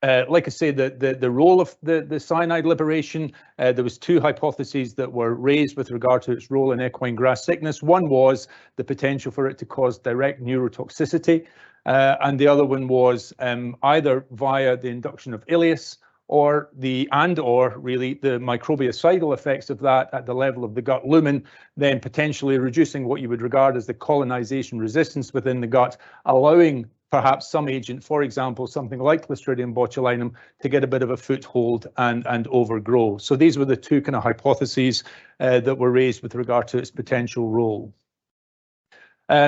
Like I say, the role of the cyanide liberation, there was two hypotheses that were raised with regard to its role in equine grass sickness. One was the potential for it to cause direct neurotoxicity, and the other one was either via the induction of ileus or really the microbicidal effects of that at the level of the gut lumen, then potentially reducing what you would regard as the colonization resistance within the gut, allowing perhaps some agent, for example, something like Clostridium botulinum, to get a bit of a foothold and overgrow. So these were the two kind of hypotheses that were raised with regard to its potential role.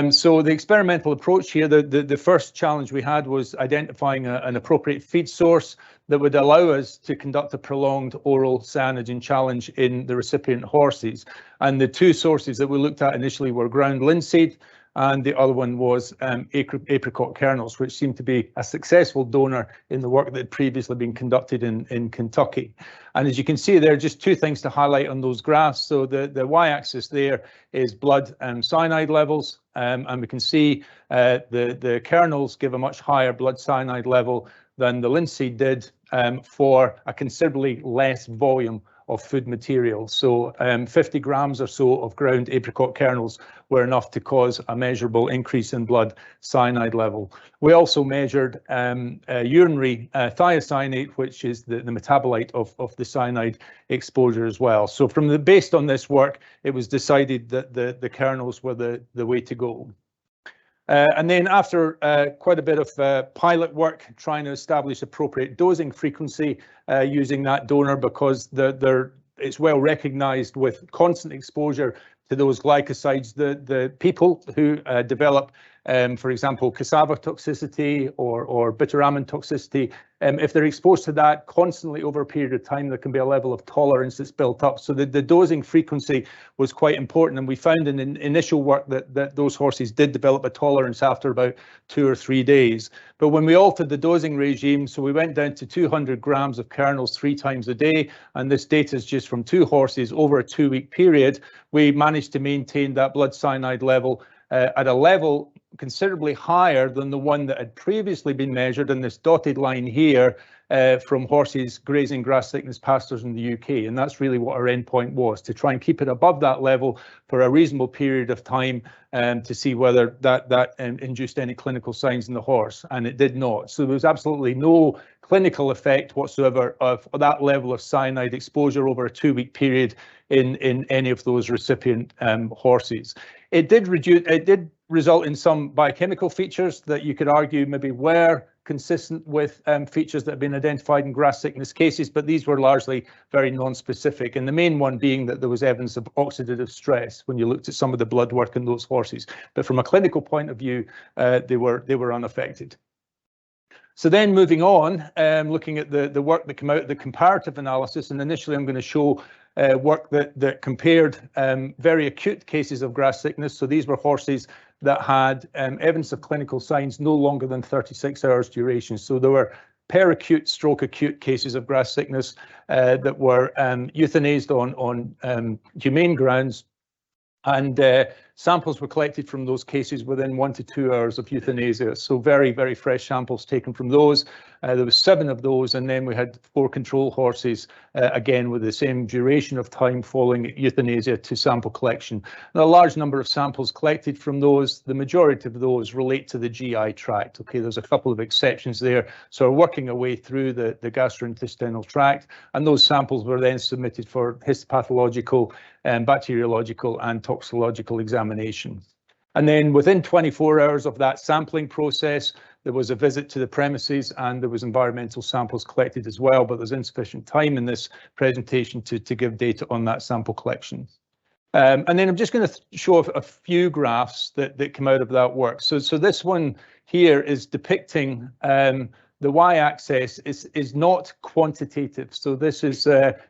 So the experimental approach here, the first challenge we had was identifying an appropriate feed source that would allow us to conduct a prolonged oral cyanogen challenge in the recipient horses. And the two sources that we looked at initially were ground linseed, and the other one was apricot kernels, which seemed to be a successful donor in the work that had previously been conducted in Kentucky. And as you can see, there are just two things to highlight on those graphs. So the y-axis there is blood cyanide levels, and we can see the kernels give a much higher blood cyanide level than the linseed did for a considerably less volume of food material. So 50 grams or so of ground apricot kernels were enough to cause a measurable increase in blood cyanide level. We also measured urinary thiocyanate, which is the metabolite of the cyanide exposure as well. So based on this work, it was decided that the kernels were the way to go. And then after quite a bit of pilot work trying to establish appropriate dosing frequency using that donor, because it's well recognized with constant exposure to those glycosides, the people who develop, for example, cassava toxicity or bitter almond toxicity, if they're exposed to that constantly over a period of time, there can be a level of tolerance that's built up. So the dosing frequency was quite important, and we found in initial work that those horses did develop a tolerance after about 2 or 3 days. But when we altered the dosing regime, so we went down to 200 grams of kernels 3 times a day, and this data is just from 2 horses over a 2-week period, we managed to maintain that blood cyanide level at a level considerably higher than the one that had previously been measured in this dotted line here from horses grazing grass sickness pastures in the UK. And that's really what our endpoint was, to try and keep it above that level for a reasonable period of time to see whether that induced any clinical signs in the horse, and it did not. So there was absolutely no clinical effect whatsoever of that level of cyanide exposure over a 2-week period in any of those recipient horses. It did result in some biochemical features that you could argue maybe were consistent with features that have been identified in grass sickness cases, but these were largely very non-specific, and the main one being that there was evidence of oxidative stress when you looked at some of the blood work in those horses. But from a clinical point of view, they were unaffected. So then moving on, looking at the work that came out of the comparative analysis, and initially I'm going to show work that compared very acute cases of grass sickness. So these were horses that had evidence of clinical signs no longer than 36 hours duration. So there were peracute stroke acute cases of grass sickness that were euthanized on humane grounds, and samples were collected from those cases within 1 to 2 hours of euthanasia. So very, very fresh samples taken from those. There was 7 of those, and then we had 4 control horses, again with the same duration of time following euthanasia to sample collection. And a large number of samples collected from those. The majority of those relate to the GI tract. Okay, there's a couple of exceptions there. So we're working our way through the gastrointestinal tract, and those samples were then submitted for histopathological, bacteriological and toxicological examination. And then within 24 hours of that sampling process, there was a visit to the premises and there was environmental samples collected as well, but there's insufficient time in this presentation to give data on that sample collection. And then I'm just going to show a few graphs that come out of that work. So this one here is depicting the y-axis is not quantitative. So this is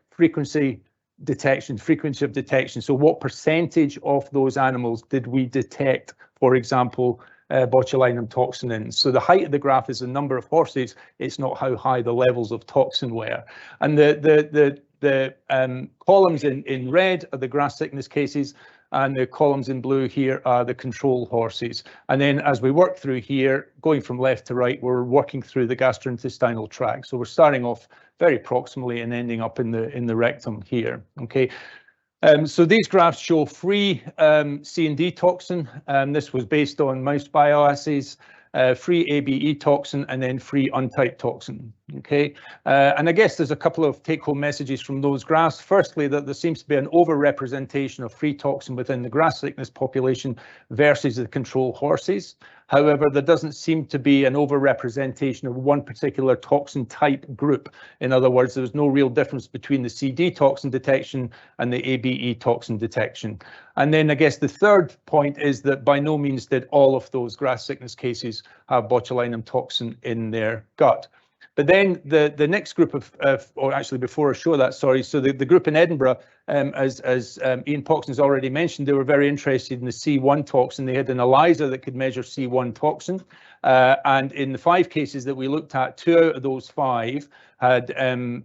frequency of detection. So what percentage of those animals did we detect, for example, botulinum toxin in? So the height of the graph is the number of horses. It's not how high the levels of toxin were. And the columns in red are the grass sickness cases, and the columns in blue here are the control horses. And then as we work through here, going from left to right, we're working through the gastrointestinal tract. So we're starting off very proximally and ending up in the rectum here. Okay. So these graphs show free C&D toxin. This was based on mouse bioassays, free ABE toxin, and then free untyped toxin. Okay, and I guess there's a couple of take-home messages from those graphs. Firstly, that there seems to be an over-representation of free toxin within the grass sickness population versus the control horses. However, there doesn't seem to be an over-representation of one particular toxin type group. In other words, there's no real difference between the CD toxin detection and the ABE toxin detection. And then I guess the third point is that by no means did all of those grass sickness cases have botulinum toxin in their gut. But then the next group or actually before I show that, sorry, so the group in Edinburgh, as Ian Poxon's already mentioned, they were very interested in the C1 toxin. They had an ELISA that could measure C1 toxin. And in the 5 cases that we looked at, 2 out of those 5 had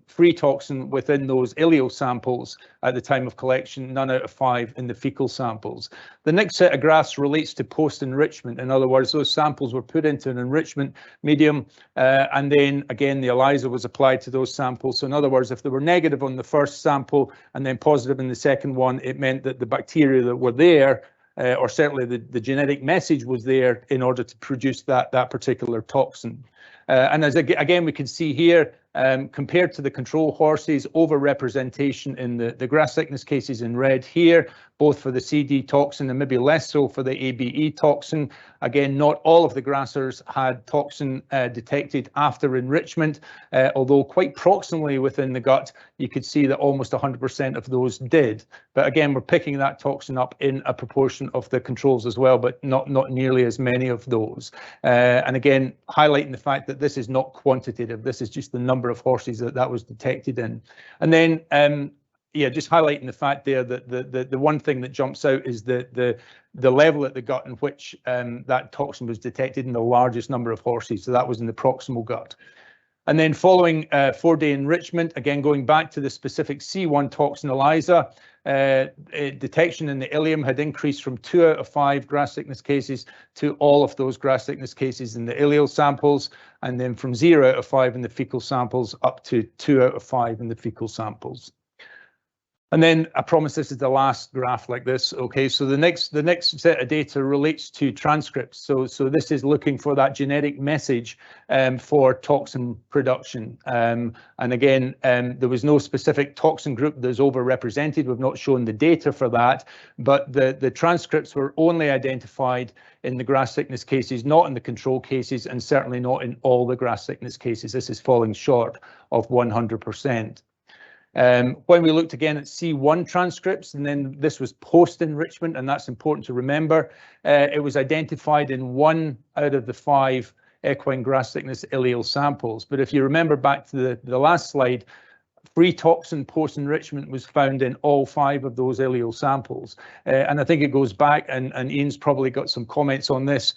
free toxin within those ileal samples at the time of collection, none out of 5 in the fecal samples. The next set of graphs relates to post-enrichment. In other words, those samples were put into an enrichment medium, and then again the ELISA was applied to those samples. So in other words, if they were negative on the first sample and then positive in the second one, it meant that the bacteria that were there, or certainly the genetic message was there in order to produce that particular toxin. And as again, we can see here, compared to the control horses, over-representation in the grass sickness cases in red here, both for the CD toxin and maybe less so for the ABE toxin. Again, not all of the grassers had toxin detected after enrichment, although quite proximally within the gut, you could see that almost 100% of those did. But again, we're picking that toxin up in a proportion of the controls as well, but not nearly as many of those. And again, highlighting the fact that this is not quantitative. This is just the number of horses that was detected in. And then, yeah, just highlighting the fact there that the one thing that jumps out is the level at the gut in which that toxin was detected in the largest number of horses. So that was in the proximal gut. And then following 4-day enrichment, again going back to the specific C1 toxin ELISA, detection in the ileum had increased from 2 out of 5 grass sickness cases to all of those grass sickness cases in the ileal samples, and then from 0 out of 5 in the fecal samples up to 2 out of 5 in the fecal samples. And then I promise this is the last graph like this. Okay, so the next set of data relates to transcripts. So this is looking for that genetic message for toxin production. And again, there was no specific toxin group that's overrepresented. We've not shown the data for that, but the transcripts were only identified in the grass sickness cases, not in the control cases, and certainly not in all the grass sickness cases. This is falling short of 100%. When we looked again at C1 transcripts, and then this was post-enrichment, and that's important to remember, it was identified in 1 out of the 5 equine grass sickness allele samples. But if you remember back to the last slide, free toxin post-enrichment was found in all 5 of those allele samples. And I think it goes back, and Ian's probably got some comments on this,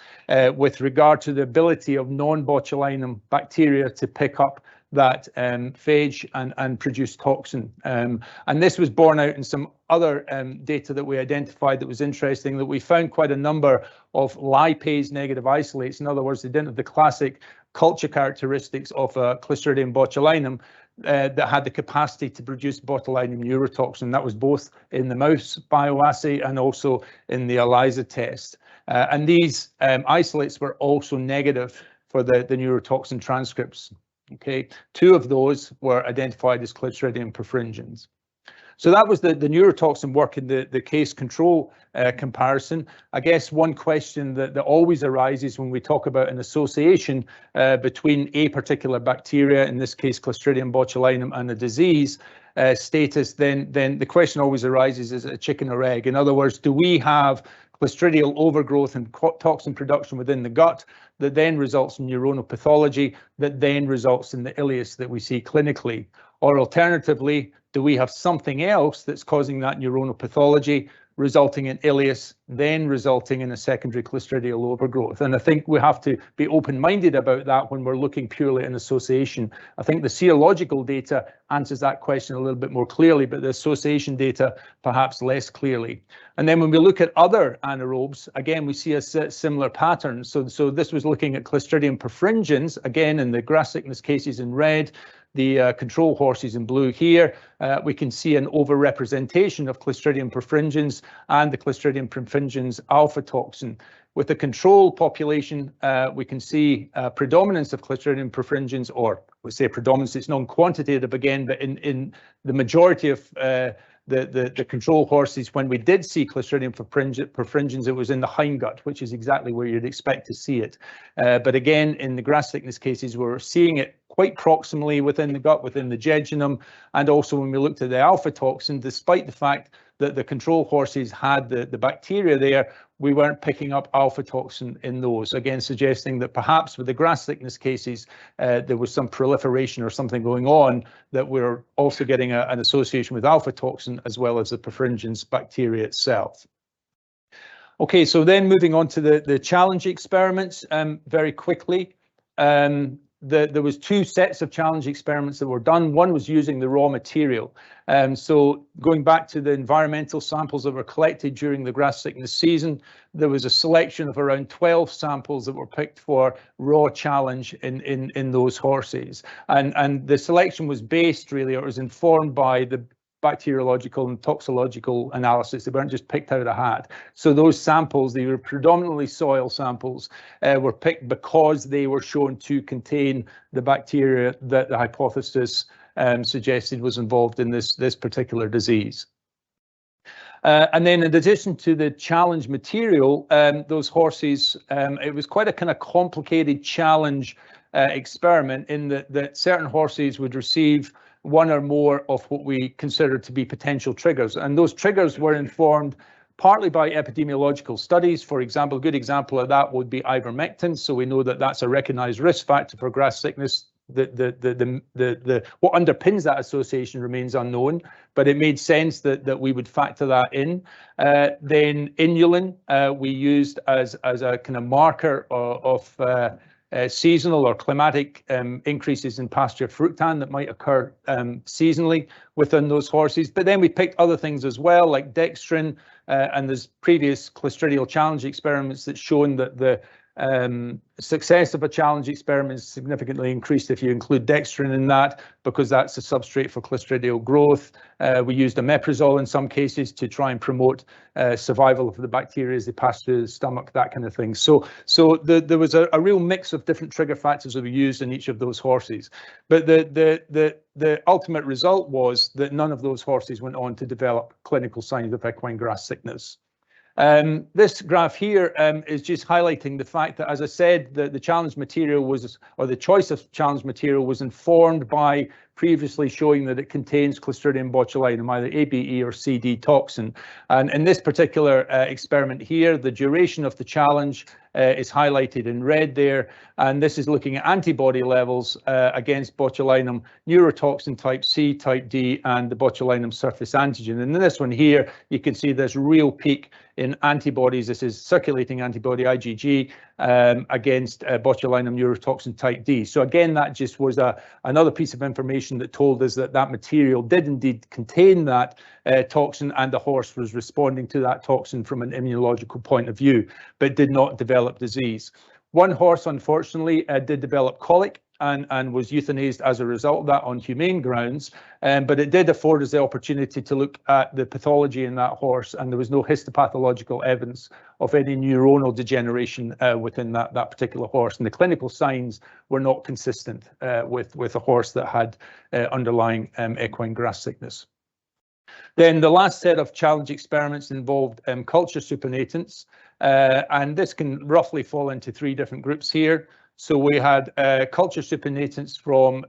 with regard to the ability of non-botulinum bacteria to pick up that phage and produce toxin. And this was borne out in some other data that we identified that was interesting, that we found quite a number of lipase negative isolates. In other words, they didn't have the classic culture characteristics of Clostridium botulinum that had the capacity to produce botulinum neurotoxin. That was both in the mouse bioassay and also in the ELISA test. And these isolates were also negative for the neurotoxin transcripts. Okay, 2 of those were identified as Clostridium perfringens. So that was the neurotoxin work in the case control comparison. I guess one question that always arises when we talk about an association between a particular bacteria, in this case Clostridium botulinum, and a disease status, then the question always arises, is it a chicken or egg? In other words, do we have Clostridial overgrowth and toxin production within the gut that then results in neuronal pathology, that then results in the ileus that we see clinically? Or alternatively, do we have something else that's causing that neuronal pathology, resulting in ileus, then resulting in a secondary Clostridial overgrowth? And I think we have to be open-minded about that when we're looking purely at an association. I think the serological data answers that question a little bit more clearly, but the association data perhaps less clearly. And then when we look at other anaerobes, again, we see a similar pattern. So this was looking at Clostridium perfringens, again, in the grass sickness cases in red, the control horses in blue here. We can see an overrepresentation of Clostridium perfringens and the Clostridium perfringens alpha toxin. With the control population, we can see predominance of Clostridium perfringens, or we say predominance, it's non-quantitative again, but in the majority of the control horses, when we did see Clostridium perfringens, it was in the hindgut, which is exactly where you'd expect to see it. But again, in the grass sickness cases, we're seeing it quite proximally within the gut, within the jejunum, and also when we looked at the alpha toxin, despite the fact that the control horses had the bacteria there, we weren't picking up alpha toxin in those, again suggesting that perhaps with the grass sickness cases there was some proliferation or something going on, that we're also getting an association with alpha toxin as well as the perfringens bacteria itself. Okay, so then moving on to the challenge experiments very quickly. There was 2 sets of challenge experiments that were done. One was using the raw material. So going back to the environmental samples that were collected during the grass sickness season, there was a selection of around 12 samples that were picked for raw challenge in those horses. And the selection was based really, or was informed by the bacteriological and toxicological analysis. They weren't just picked out of a hat. So those samples, they were predominantly soil samples, were picked because they were shown to contain the bacteria that the hypothesis suggested was involved in this particular disease. And then in addition to the challenge material, those horses, it was quite a kind of complicated challenge experiment in that certain horses would receive 1 or more of what we consider to be potential triggers. And those triggers were informed partly by epidemiological studies. For example, a good example of that would be ivermectin. So we know that that's a recognized risk factor for grass sickness. What underpins that association remains unknown, but it made sense that we would factor that in. Then inulin we used as a kind of marker of seasonal or climatic increases in pasture fructan that might occur seasonally within those horses. But then we picked other things as well, like dextrin, and there's previous Clostridial challenge experiments that shown that the Success of a challenge experiment is significantly increased if you include dextrin in that, because that's a substrate for clostridial growth. We used omeprazole in some cases to try and promote survival of the bacteria as they pass through the stomach, that kind of thing. So there was a real mix of different trigger factors that we used in each of those horses. But the ultimate result was that none of those horses went on to develop clinical signs of equine grass sickness. This graph here is just highlighting the fact that, as I said, the challenge material was, or the choice of challenge material was informed by previously showing that it contains Clostridium botulinum, either ABE or CD toxin. And in this particular experiment here, the duration of the challenge is highlighted in red there, and this is looking at antibody levels against botulinum neurotoxin type C, type D, and the botulinum surface antigen. And in this one here, you can see this real peak in antibodies. This is circulating antibody IgG against botulinum neurotoxin type D. So again, that just was another piece of information that told us that that material did indeed contain that toxin, and the horse was responding to that toxin from an immunological point of view, but did not develop disease. One horse, unfortunately, did develop colic and was euthanized as a result of that on humane grounds, but it did afford us the opportunity to look at the pathology in that horse, and there was no histopathological evidence of any neuronal degeneration within that particular horse, and the clinical signs were not consistent with a horse that had underlying equine grass sickness. Then the last set of challenge experiments involved culture supinatants, and this can roughly fall into three different groups here. So we had culture supinatants from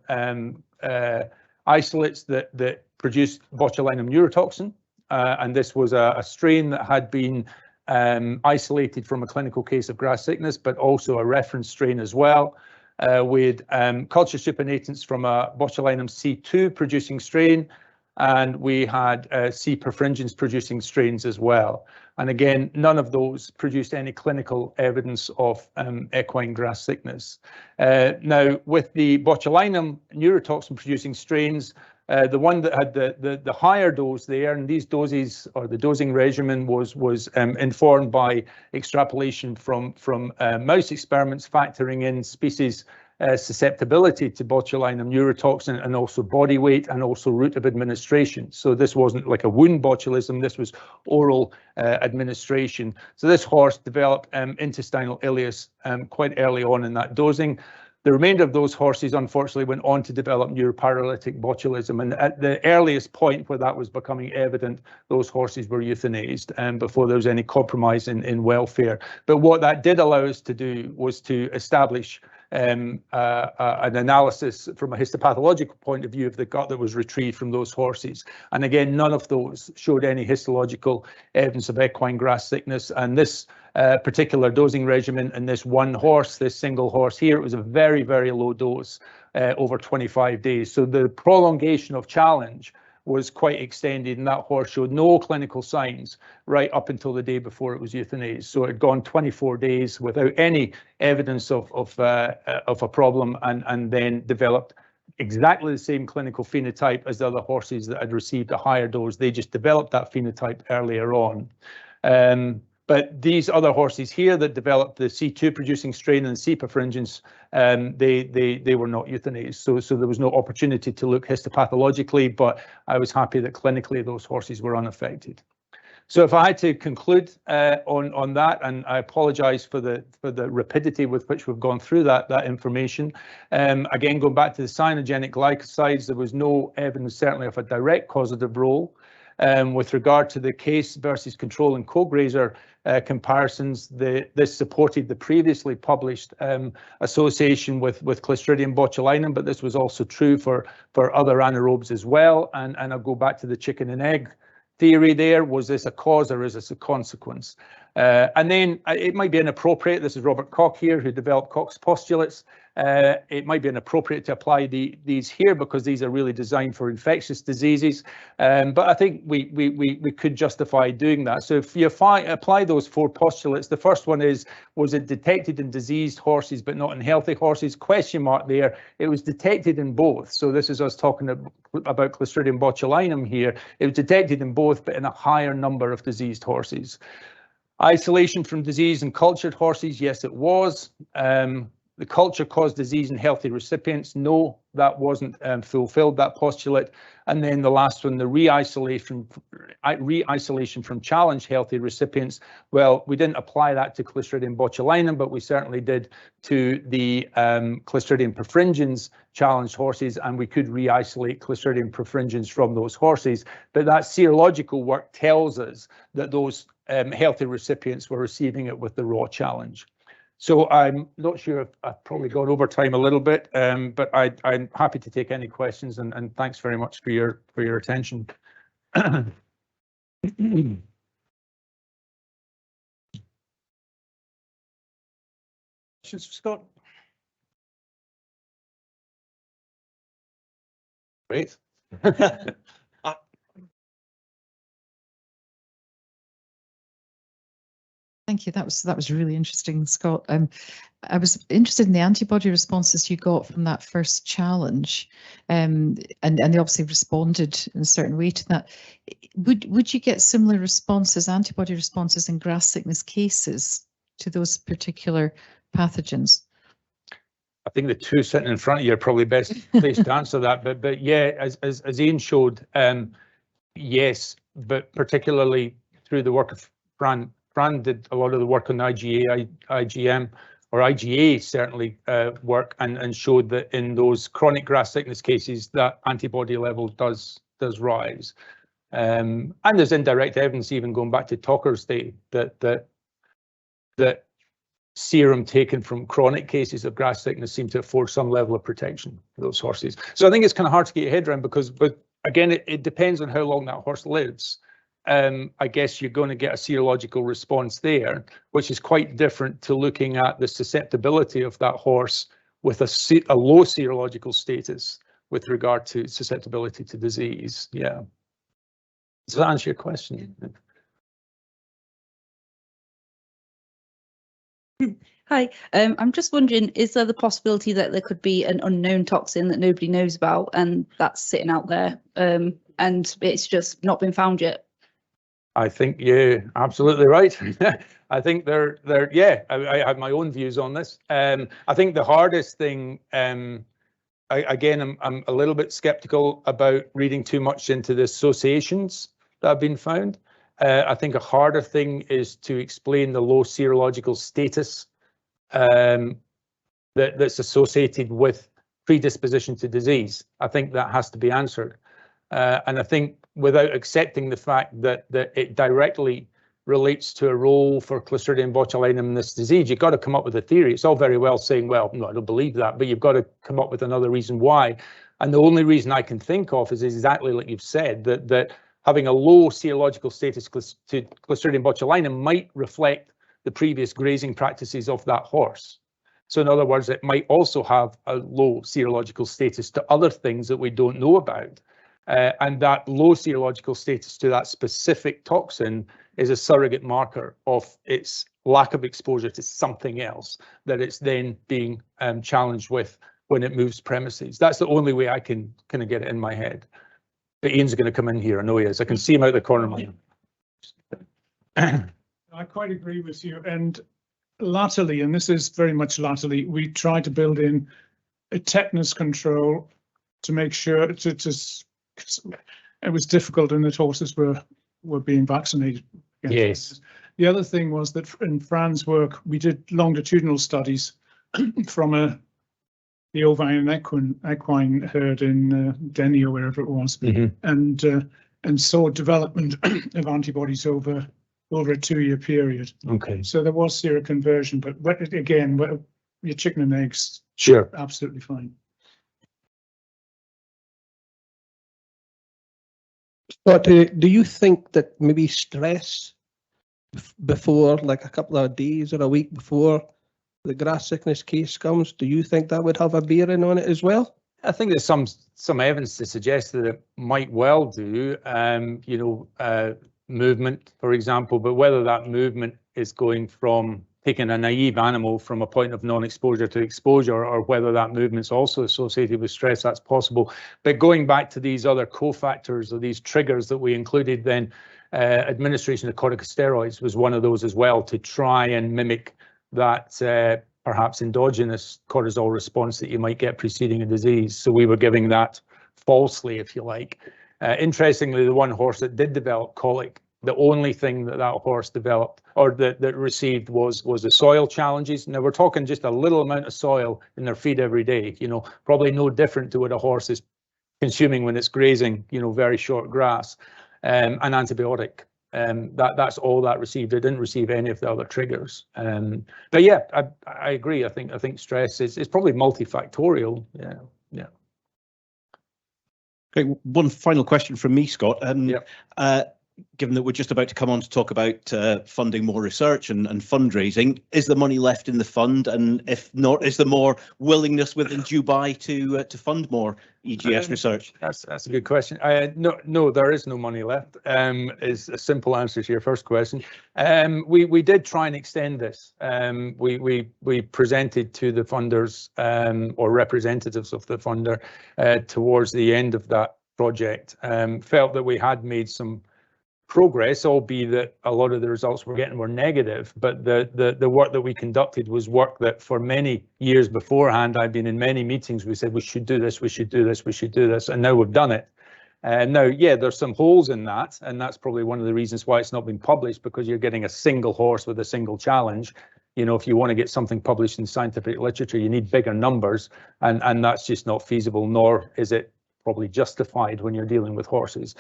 isolates that produced botulinum neurotoxin, and this was a strain that had been isolated from a clinical case of grass sickness, but also a reference strain as well. With culture supinatants from a botulinum C2 producing strain, and we had C. perfringens producing strains as well. And again, none of those produced any clinical evidence of equine grass sickness. Now, with the botulinum neurotoxin producing strains, the one that had the higher dose there, and these doses, or the dosing regimen, was informed by extrapolation from mouse experiments, factoring in species susceptibility to botulinum neurotoxin, and also body weight, and also route of administration. So this wasn't like a wound botulism, this was oral administration. So this horse developed intestinal ileus quite early on in that dosing. The remainder of those horses, unfortunately, went on to develop neuroparalytic botulism, and at the earliest point where that was becoming evident, those horses were euthanized before there was any compromise in welfare. But what that did allow us to do was to establish an analysis from a histopathological point of view of the gut that was retrieved from those horses. And again, none of those showed any histological evidence of equine grass sickness. And this particular dosing regimen in this one horse, this single horse here, it was a very, very low dose over 25 days. So the prolongation of challenge was quite extended, and that horse showed no clinical signs right up until the day before it was euthanized. So it had gone 24 days without any evidence of a problem, and then developed exactly the same clinical phenotype as the other horses that had received a higher dose. They just developed that phenotype earlier on. But these other horses here that developed the C2 producing strain and C. perfringens, they were not euthanized. So there was no opportunity to look histopathologically, but I was happy that clinically those horses were unaffected. So if I had to conclude on that, and I apologise for the rapidity with which we've gone through that information. Again, going back to the cyanogenic glycosides, there was no evidence certainly of a direct causative role. With regard to the case versus control and co-grazer comparisons, this supported the previously published association with Clostridium botulinum, but this was also true for other anaerobes as well. And I'll go back to the chicken and egg theory there. Was this a cause or is this a consequence? And then it might be inappropriate. This is Robert Koch here, who developed Koch's postulates. It might be inappropriate to apply these here because these are really designed for infectious diseases. But I think we could justify doing that. So if you apply those four postulates, the first one is, was it detected in diseased horses but not in healthy horses? Question mark there. It was detected in both. So this is us talking about Clostridium botulinum here. It was detected in both, but in a higher number of diseased horses. Isolation from disease in cultured horses, yes, it was. The culture caused disease in healthy recipients, no, that wasn't fulfilled, that postulate. And then the last one, the re-isolation from challenged healthy recipients. Well, we didn't apply that to Clostridium botulinum, but we certainly did to the Clostridium perfringens challenged horses, and we could re-isolate Clostridium perfringens from those horses. But that serological work tells us that those healthy recipients were receiving it with the raw challenge. So I'm not sure if I've probably gone over time a little bit, but I'm happy to take any questions, and thanks very much for your attention. Questions for Scott? Great. Thank you. That was really interesting, Scott. I was interested in the antibody responses you got from that first challenge, and they obviously responded in a certain way to that. Would you get similar responses, antibody responses, in grass sickness cases to those particular pathogens? I think the two sitting in front of you are probably best placed to answer that. But yeah, as Ian showed, yes, but particularly through the work of Fran did a lot of the work on IgA, IgM, or IgA certainly work, and showed that in those chronic grass sickness cases that antibody level does rise. And there's indirect evidence even going back to Tocker's day that serum taken from chronic cases of grass sickness seem to afford some level of protection for those horses. So I think it's kind of hard to get your head around but again, it depends on how long that horse lives. I guess you're going to get a serological response there, which is quite different to looking at the susceptibility of that horse with a low serological status with regard to susceptibility to disease. Yeah. Does that answer your question? Hi, I'm just wondering, is there the possibility that there could be an unknown toxin that nobody knows about and that's sitting out there and it's just not been found yet? I think you're absolutely right. I think yeah, I have my own views on this. I think the hardest thing, again, I'm a little bit skeptical about reading too much into the associations that have been found. I think a harder thing is to explain the low serological status that's associated with predisposition to disease. I think that has to be answered. And I think without accepting the fact that it directly relates to a role for Clostridium botulinum in this disease, you've got to come up with a theory. It's all very well saying, well, no, I don't believe that, but you've got to come up with another reason why. And the only reason I can think of is exactly like you've said, that having a low serological status to Clostridium botulinum might reflect the previous grazing practices of that horse. So in other words, it might also have a low serological status to other things that we don't know about. And that low serological status to that specific toxin is a surrogate marker of its lack of exposure to something else that it's then being challenged with when it moves premises. That's the only way I can kind of get it in my head. But Ian's going to come in here. I know he is. I can see him out the corner of my eye. I quite agree with you. And latterly, and this is very much latterly, we tried to build in a tetanus control to make sure it was difficult and that horses were being vaccinated. Yes. The other thing was that in Fran's work, we did longitudinal studies from the ovine equine herd in Denny or wherever it was, and saw development of antibodies over a 2-year period. Okay. So there was seroconversion, but again, your chicken and eggs, sure, absolutely fine. But do you think that maybe stress before, like a couple of days or a week before the grass sickness case comes, do you think that would have a bearing on it as well? I think there's some evidence to suggest that it might well do, movement, for example, but whether that movement is going from taking a naive animal from a point of non-exposure to exposure, or whether that movement's also associated with stress, that's possible. But going back to these other cofactors or these triggers that we included, then administration of corticosteroids was one of those as well, to try and mimic that perhaps endogenous cortisol response that you might get preceding a disease. So we were giving that falsely, if you like. Interestingly, the one horse that did develop colic, the only thing that that horse developed or that received was the soil challenges. Now we're talking just a little amount of soil in their feed every day, you know, probably no different to what a horse is consuming when it's grazing, you know, very short grass, an antibiotic. That's all that received. It didn't receive any of the other triggers. But yeah, I agree. I think stress is probably multifactorial. Yeah, yeah. Okay, one final question from me, Scott. Given that we're just about to come on to talk about funding more research and fundraising, is the money left in the fund? And if not, is there more willingness within Dubai to fund more EGS research? That's a good question. No, there is no money left. Is a simple answer to your first question. We did try and extend this. We presented to the funders or representatives of the funder towards the end of that project. Felt that we had made some progress, albeit that a lot of the results we're getting were negative, but the work that we conducted was work that for many years beforehand, I've been in many meetings, we said we should do this, we should do this, we should do this, and now we've done it. Now, yeah, there's some holes in that, and that's probably one of the reasons why it's not been published, because you're getting a single horse with a single challenge. You know, if you want to get something published in scientific literature, you need bigger numbers, and that's just not feasible, nor is it probably justified when you're dealing with horses.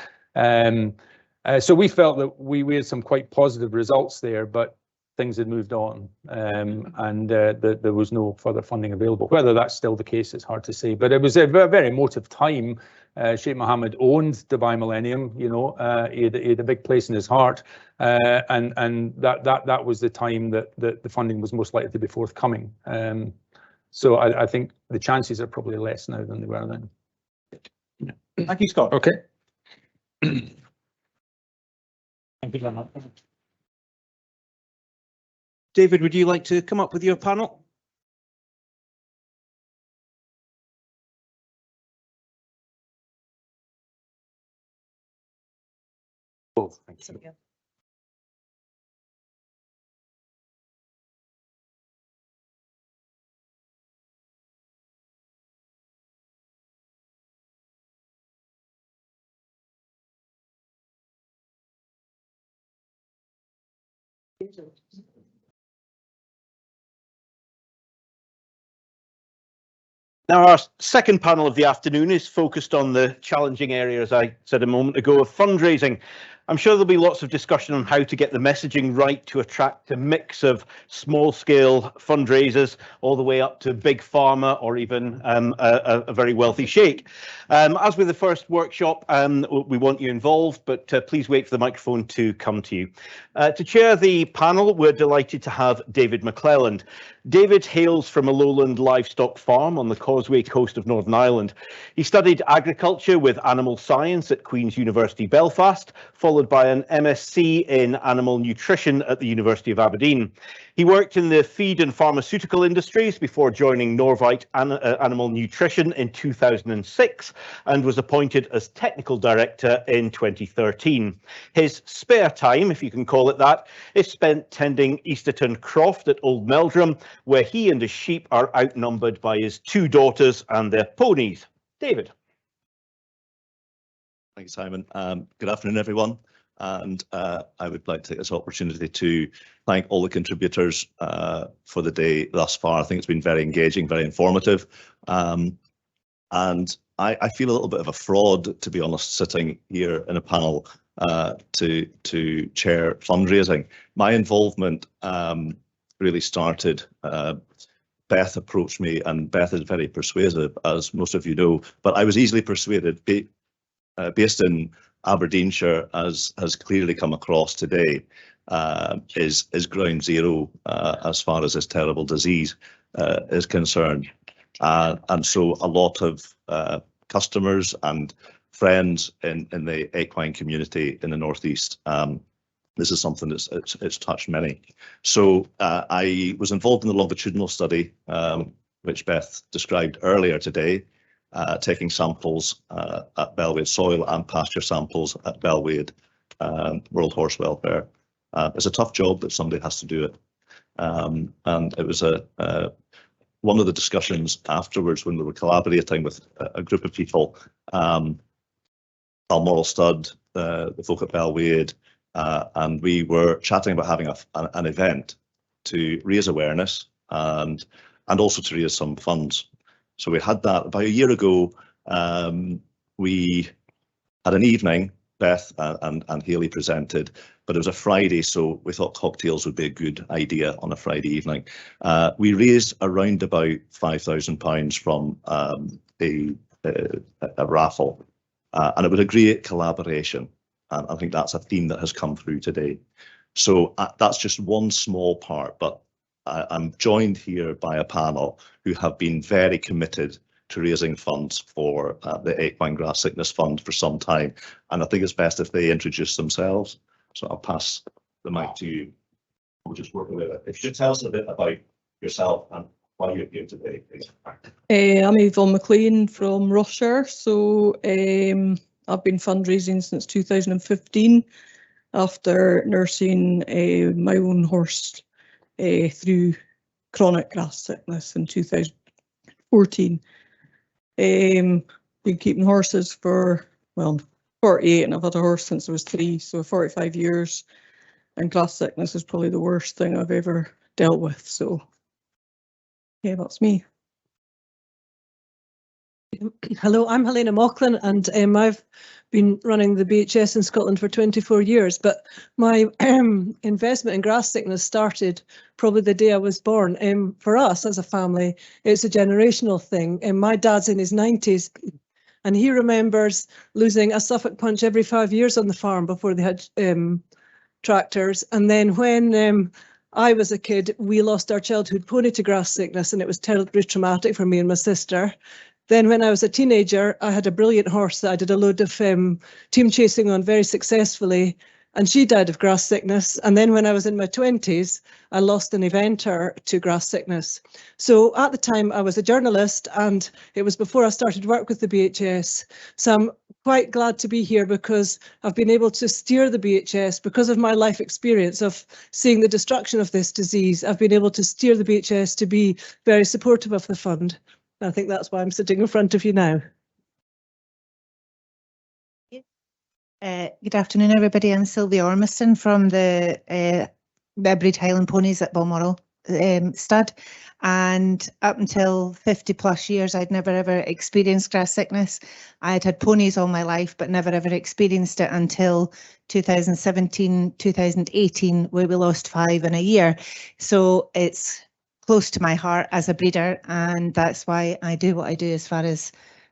So we felt that we had some quite positive results there, but things had moved on, and there was no further funding available. Whether that's still the case, it's hard to say, but it was a very emotive time. Sheikh Mohammed owned Dubai Millennium, you know, he had a big place in his heart, and that was the time that the funding was most likely to be forthcoming. So I think the chances are probably less now than they were then. Thank you, Scott. Okay. Thank you very much. David, would you like to come up with your panel? Both, thank you. Now, our second panel of the afternoon is focused on the challenging area, as I said a moment ago, of fundraising. I'm sure there'll be lots of discussion on how to get the messaging right to attract a mix of small-scale fundraisers all the way up to big pharma or even a very wealthy sheikh. As with the first workshop, we want you involved, but please wait for the microphone to come to you. To chair the panel, we're delighted to have David McClelland. David hails from a lowland livestock farm on the Causeway coast of Northern Ireland. He studied agriculture with animal science at Queen's University Belfast, followed by an MSc in animal nutrition at the University of Aberdeen. He worked in the feed and pharmaceutical industries before joining Norvite Animal Nutrition in 2006 and was appointed as technical director in 2013. His spare time, if you can call it that, is spent tending Easterton Croft at Old Meldrum, where he and his sheep are outnumbered by his two daughters and their ponies. David. Thanks, Simon. Good afternoon, everyone. And I would like to take this opportunity to thank all the contributors for the day thus far. I think it's been very engaging, very informative. And I feel a little bit of a fraud, to be honest, sitting here in a panel to chair fundraising. My involvement really started. Beth approached me, and Beth is very persuasive, as most of you know, but I was easily persuaded. Based in Aberdeenshire, as has clearly come across today, is ground zero as far as this terrible disease is concerned. And so a lot of customers and friends in the equine community in the Northeast, this is something it's touched many. So I was involved in the longitudinal study, which Beth described earlier today, taking samples at Bellwade, soil and pasture samples at Bellwade World Horse Welfare. It's a tough job, but somebody has to do it. And it was one of the discussions afterwards when we were collaborating with a group of people, Balmoral Stud, the folk at Belwade, and we were chatting about having an event to raise awareness and also to raise some funds. So we had that about a year ago. We had an evening, Beth and Hayley presented, but it was a Friday, so we thought cocktails would be a good idea on a Friday evening. We raised around about £5,000 from a raffle, and it was a great collaboration. And I think that's a theme that has come through today. So that's just one small part, but I'm joined here by a panel who have been very committed to raising funds for the Equine Grass Sickness Fund for some time. And I think it's best if they introduce themselves. So I'll pass the mic to you. We'll just work with it. If you could tell us a bit about yourself and why you're here today, please. I'm Yvonne McLean from Rossshire. So I've been fundraising since 2015 after nursing my own horse through chronic grass sickness in 2014. Been keeping horses for, well, 48, and I've had a horse since I was 3, so 45 years. And grass sickness is probably the worst thing I've ever dealt with. So yeah, that's me. Hello, I'm Helena Mauchlan, and I've been running the BHS in Scotland for 24 years, but my investment in grass sickness started probably the day I was born. For us as a family, it's a generational thing. My dad's in his 90s, and he remembers losing a Suffolk punch every 5 years on the farm before they had tractors. And then when I was a kid, we lost our childhood pony to grass sickness, and it was terribly traumatic for me and my sister. Then when I was a teenager, I had a brilliant horse that I did a load of team chasing on very successfully, and she died of grass sickness. And then when I was in my 20s, I lost an eventer to grass sickness. So at the time I was a journalist, and it was before I started work with the BHS. So I'm quite glad to be here because I've been able to steer the BHS because of my life experience of seeing the destruction of this disease. I've been able to steer the BHS to be very supportive of the fund. I think that's why I'm sitting in front of you now. Good afternoon, everybody. I'm Sylvia Ormiston from the Breed Highland Ponies at Balmoral Stud. And up until 50 plus years, I'd never ever experienced grass sickness. I had had ponies all my life, but never ever experienced it until 2017, 2018, where we lost 5 in a year. So it's close to my heart as a breeder, and that's why I do what I do as far as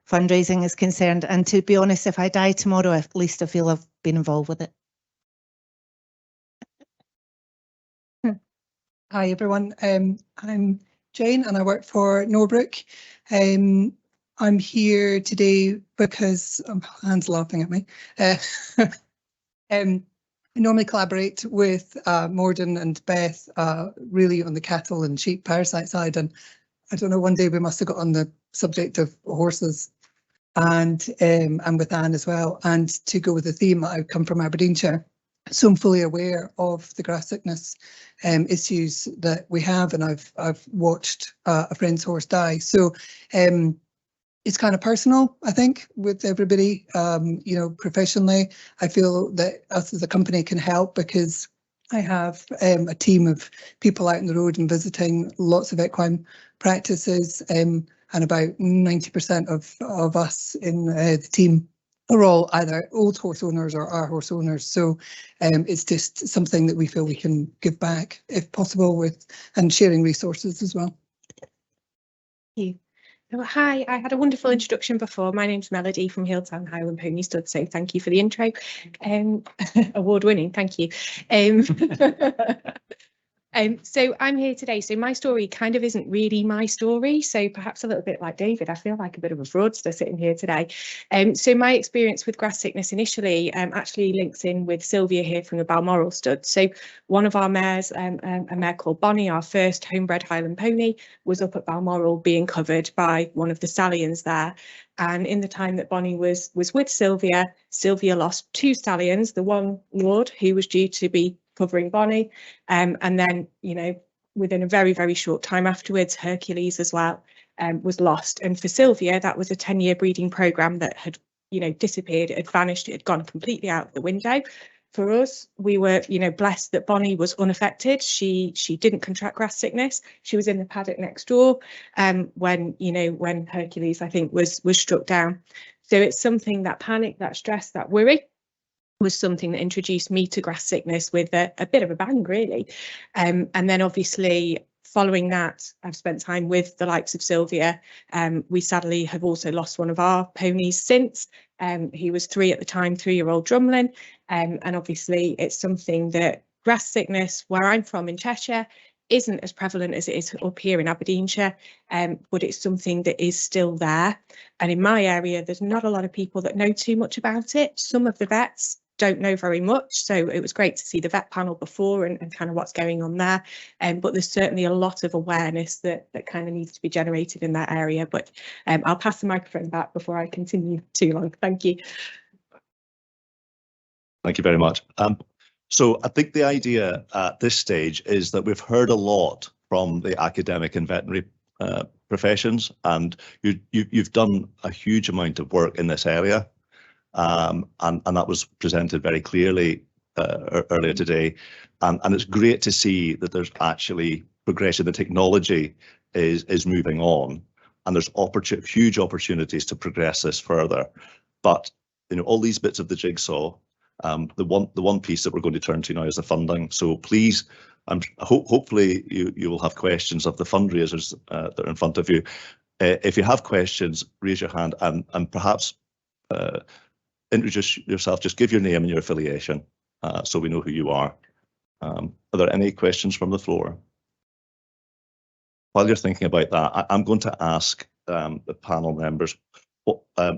fundraising is concerned. And to be honest, if I die tomorrow, at least I feel I've been involved with it. Hi everyone, I'm Jane and I work for Norbrook. I'm here today because Anne's laughing at me. I normally collaborate with Morden and Beth really on the cattle and sheep parasite side, and I don't know, one day we must have got on the subject of horses and with Anne as well, and to go with the theme, I come from Aberdeenshire, so I'm fully aware of the grass sickness issues that we have, and I've watched a friend's horse die, so it's kind of personal, I think, with everybody. You know, professionally, I feel that us as a company can help because I have a team of people out on the road and visiting lots of equine practices, and about 90% of us in the team are all either old horse owners or are horse owners. So it's just something that we feel we can give back if possible, with and sharing resources as well. Thank you. Oh, hi, I had a wonderful introduction before. My name's Melody from Hilltown Highland Pony Stud, so thank you for the intro. Award winning, thank you. So I'm here today. So my story kind of isn't really my story. So perhaps a little bit like David, I feel like a bit of a fraudster sitting here today. So my experience with grass sickness initially actually links in with Sylvia here from the Balmoral stud. So one of our mares, a mare called Bonnie, our first homebred Highland pony, was up at Balmoral being covered by one of the stallions there. And in the time that Bonnie was with Sylvia, Sylvia lost 2 stallions, the one Lord who was due to be covering Bonnie, and then, you know, within a very, very short time afterwards, Hercules as well was lost. And for Sylvia, that was a 10-year breeding programme that had, you know, disappeared, it had vanished, it had gone completely out of the window. For us, we were, you know, blessed that Bonnie was unaffected. She didn't contract grass sickness. She was in the paddock next door when, you know, when Hercules, I think, was struck down. So it's something, that panic, that stress, that worry was something that introduced me to grass sickness with a bit of a bang, really. And then obviously following that, I've spent time with the likes of Sylvia. We sadly have also lost one of our ponies since. He was 3 at the time, 3-year-old Drumlin. And obviously it's something that grass sickness, where I'm from in Cheshire, isn't as prevalent as it is up here in Aberdeenshire, but it's something that is still there. And in my area, there's not a lot of people that know too much about it. Some of the vets don't know very much, so it was great to see the vet panel before and kind of what's going on there. But there's certainly a lot of awareness that kind of needs to be generated in that area. But I'll pass the microphone back before I continue too long. Thank you. Thank you very much. So I think the idea at this stage is that we've heard a lot from the academic and veterinary professions, and you've done a huge amount of work in this area, and that was presented very clearly earlier today. And it's great to see that there's actually progression. The technology is moving on, and there's huge opportunities to progress this further. But you know, all these bits of the jigsaw. The one piece that we're going to turn to now is the funding. So please, hopefully you will have questions of the fundraisers that are in front of you. If you have questions, raise your hand and perhaps introduce yourself. Just give your name and your affiliation so we know who you are. Are there any questions from the floor? While you're thinking about that, I'm going to ask the panel members.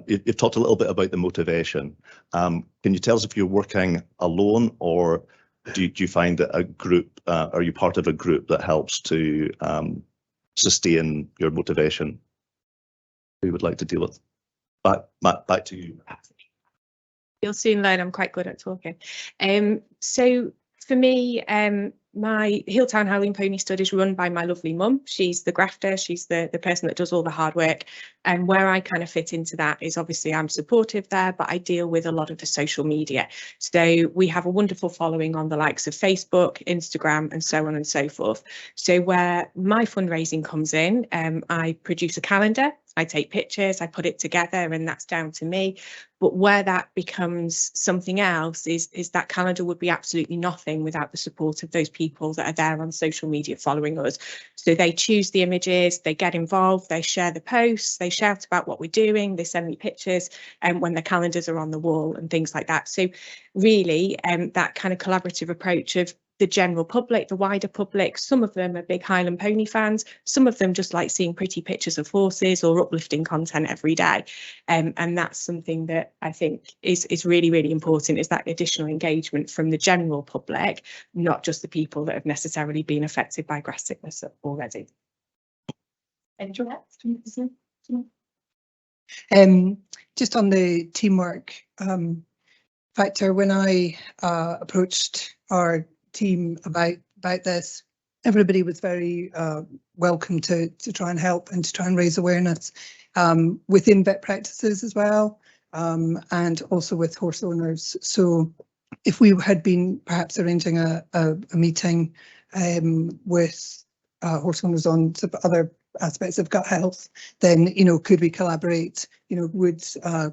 You've talked a little bit about the motivation. Can you tell us if you're working alone, or do you find that a group, are you part of a group that helps to sustain your motivation? Who would like to deal with? Matt, back to you. You'll soon learn I'm quite good at talking. So for me, my Hilltown Howling Pony Stud is run by my lovely mum. She's the grafter, she's the person that does all the hard work. And where I kind of fit into that is obviously I'm supportive there, but I deal with a lot of the social media. So we have a wonderful following on the likes of Facebook, Instagram, and so on and so forth. So where my fundraising comes in, I produce a calendar, I take pictures, I put it together, and that's down to me. But where that becomes something else is that calendar would be absolutely nothing without the support of those people that are there on social media following us. So they choose the images, they get involved, they share the posts, they shout about what we're doing, they send me pictures and when the calendars are on the wall and things like that. So really that kind of collaborative approach of the general public, the wider public, some of them are big Highland pony fans, some of them just like seeing pretty pictures of horses or uplifting content every day. And that's something that I think is really, really important, is that additional engagement from the general public, not just the people that have necessarily been affected by grass sickness already. Just on the teamwork factor, when I approached our team about this, everybody was very welcome to try and help and to try and raise awareness within vet practices as well, and also with horse owners. So if we had been perhaps arranging a meeting with horse owners on other aspects of gut health, then, you know, could we collaborate? You know, would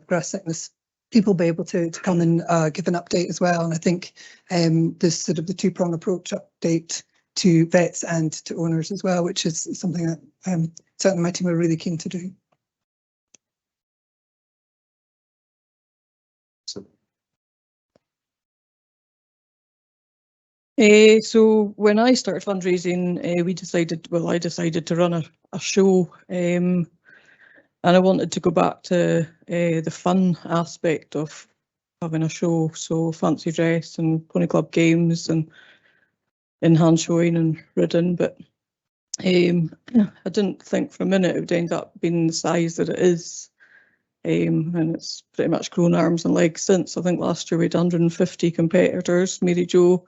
grass sickness people be able to come and give an update as well? And I think this sort of the two-prong approach, update to vets and to owners as well, which is something that certainly my team are really keen to do. So when I started fundraising, I decided to run a show, and I wanted to go back to the fun aspect of having a show. So fancy dress and pony club games and in-hand showing and ridding, but I didn't think for a minute it would end up being the size that it is. And it's pretty much grown arms and legs since. I think last year we had 150 competitors. Mary Jo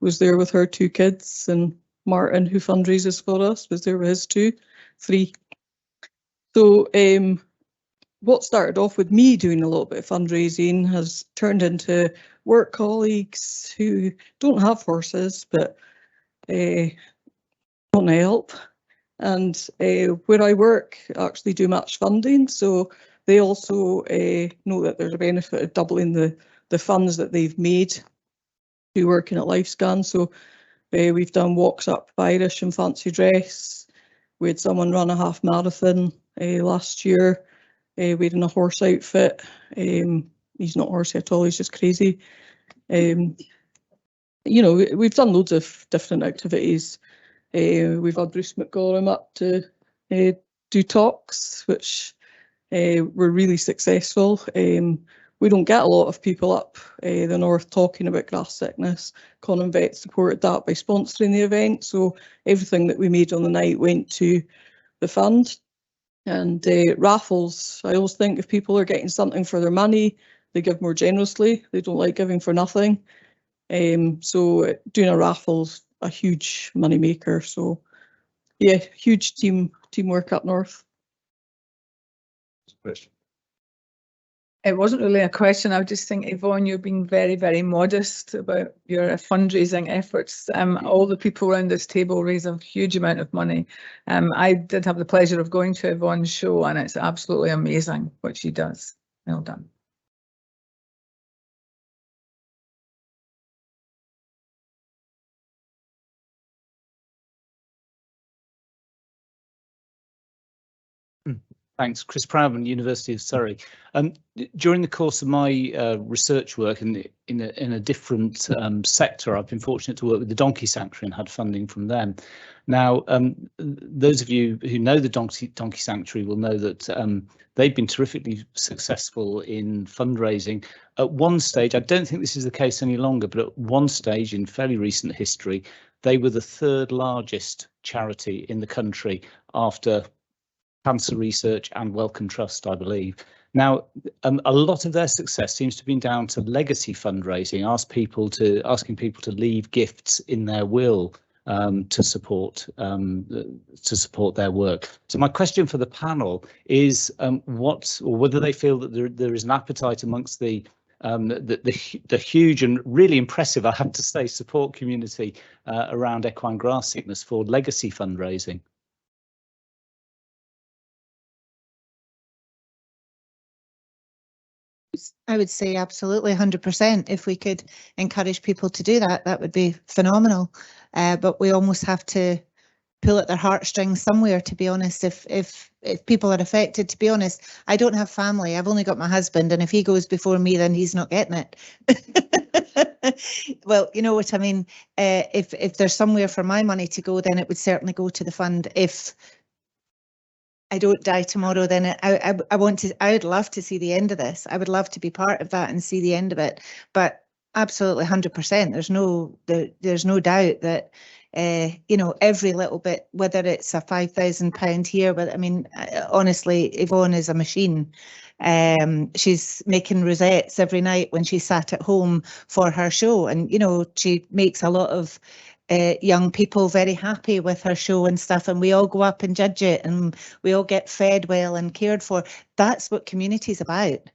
was there with her 2 kids, and Martin, who fundraises for us, was there with his 3. So what started off with me doing a little bit of fundraising has turned into work colleagues who don't have horses but want to help. And where I work, I actually do match funding, so they also know that there's a benefit of doubling the funds that they've made through working at LifeScan. So we've done walks up Irish and fancy dress. We had someone run a half marathon last year wearing a horse outfit. He's not horsey at all, he's just crazy. You know, we've done loads of different activities. We've had Bruce McGorham up to do talks, which were really successful. We don't get a lot of people up the north talking about grass sickness. Conan Vet supported that by sponsoring the event, so everything that we made on the night went to the fund. And raffles, I always think if people are getting something for their money, they give more generously. They don't like giving for nothing. So doing a raffle's a huge money maker. So yeah, huge teamwork up north. It wasn't really a question. I would just think, Yvonne, you've been very, very modest about your fundraising efforts. All the people around this table raise a huge amount of money. I did have the pleasure of going to Yvonne's show, and it's absolutely amazing what she does. Well done. Thanks, Chris Proudman, University of Surrey. During the course of my research work in a different sector, I've been fortunate to work with the Donkey Sanctuary and had funding from them. Now, those of you who know the Donkey Sanctuary will know that they've been terrifically successful in fundraising. At one stage, I don't think this is the case any longer, but at one stage in fairly recent history, they were the 3rd largest charity in the country after Cancer Research and Wellcome Trust, I believe. Now, a lot of their success seems to have been down to legacy fundraising, asking people to leave gifts in their will to support their work. So my question for the panel is whether they feel that there is an appetite amongst the huge and really impressive, I have to say, support community around equine grass sickness for legacy fundraising. I would say absolutely 100%. If we could encourage people to do that, that would be phenomenal. But we almost have to pull at their heartstrings somewhere, to be honest. If people are affected, to be honest, I don't have family. I've only got my husband, and if he goes before me, then he's not getting it. Well, you know what I mean. If there's somewhere for my money to go, then it would certainly go to the fund. If I don't die tomorrow, then I would love to see the end of this. I would love to be part of that and see the end of it. But absolutely 100%. There's no doubt that you know, every little bit, whether it's a £5,000 here, but I mean, honestly, Yvonne is a machine. She's making rosettes every night when she sat at home for her show, and you know, she makes a lot of young people very happy with her show and stuff, and we all go up and judge it, and we all get fed well and cared for. That's what community is about.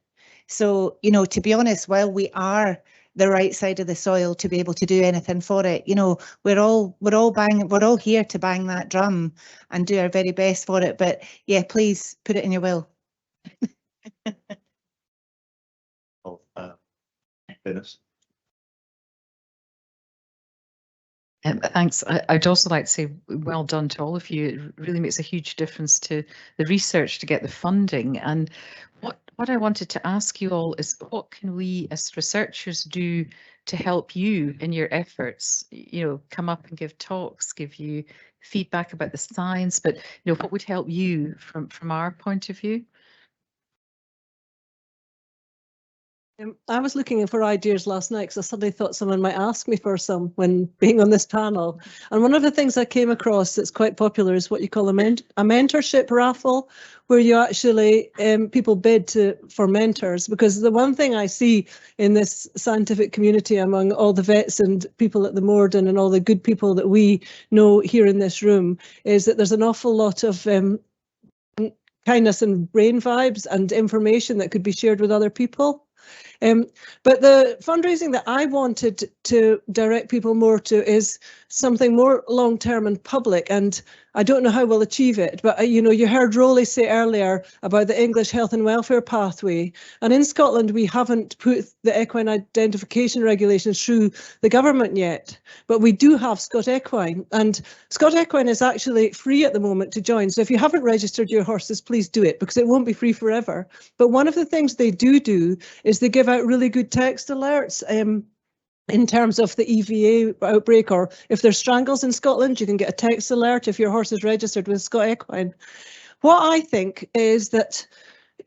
So, you know, to be honest, while we are the right side of the soil to be able to do anything for it, you know, we're all here to bang that drum and do our very best for it. But yeah, please put it in your will. Dennis. Thanks. I'd also like to say well done to all of you. It really makes a huge difference to the research to get the funding. And what I wanted to ask you all is, what can we as researchers do to help you in your efforts? You know, come up and give talks, give you feedback about the science, but you know, what would help you from our point of view? I was looking for ideas last night because I suddenly thought someone might ask me for some when being on this panel. And one of the things I came across that's quite popular is what you call a mentorship raffle, where you actually people bid for mentors. Because the one thing I see in this scientific community among all the vets and people at the Morden and all the good people that we know here in this room is that there's an awful lot of kindness and brain vibes and information that could be shared with other people. But the fundraising that I wanted to direct people more to is something more long-term and public, and I don't know how we'll achieve it, but you know, you heard Rolly say earlier about the English health and welfare pathway, and in Scotland we haven't put the equine identification regulations through the government yet, but we do have Scott Equine, and Scott Equine is actually free at the moment to join, so if you haven't registered your horses, please do it, because it won't be free forever. But one of the things they do is they give out really good text alerts in terms of the EVA outbreak, or if there's strangles in Scotland, you can get a text alert if your horse is registered with Scott Equine. What I think is that,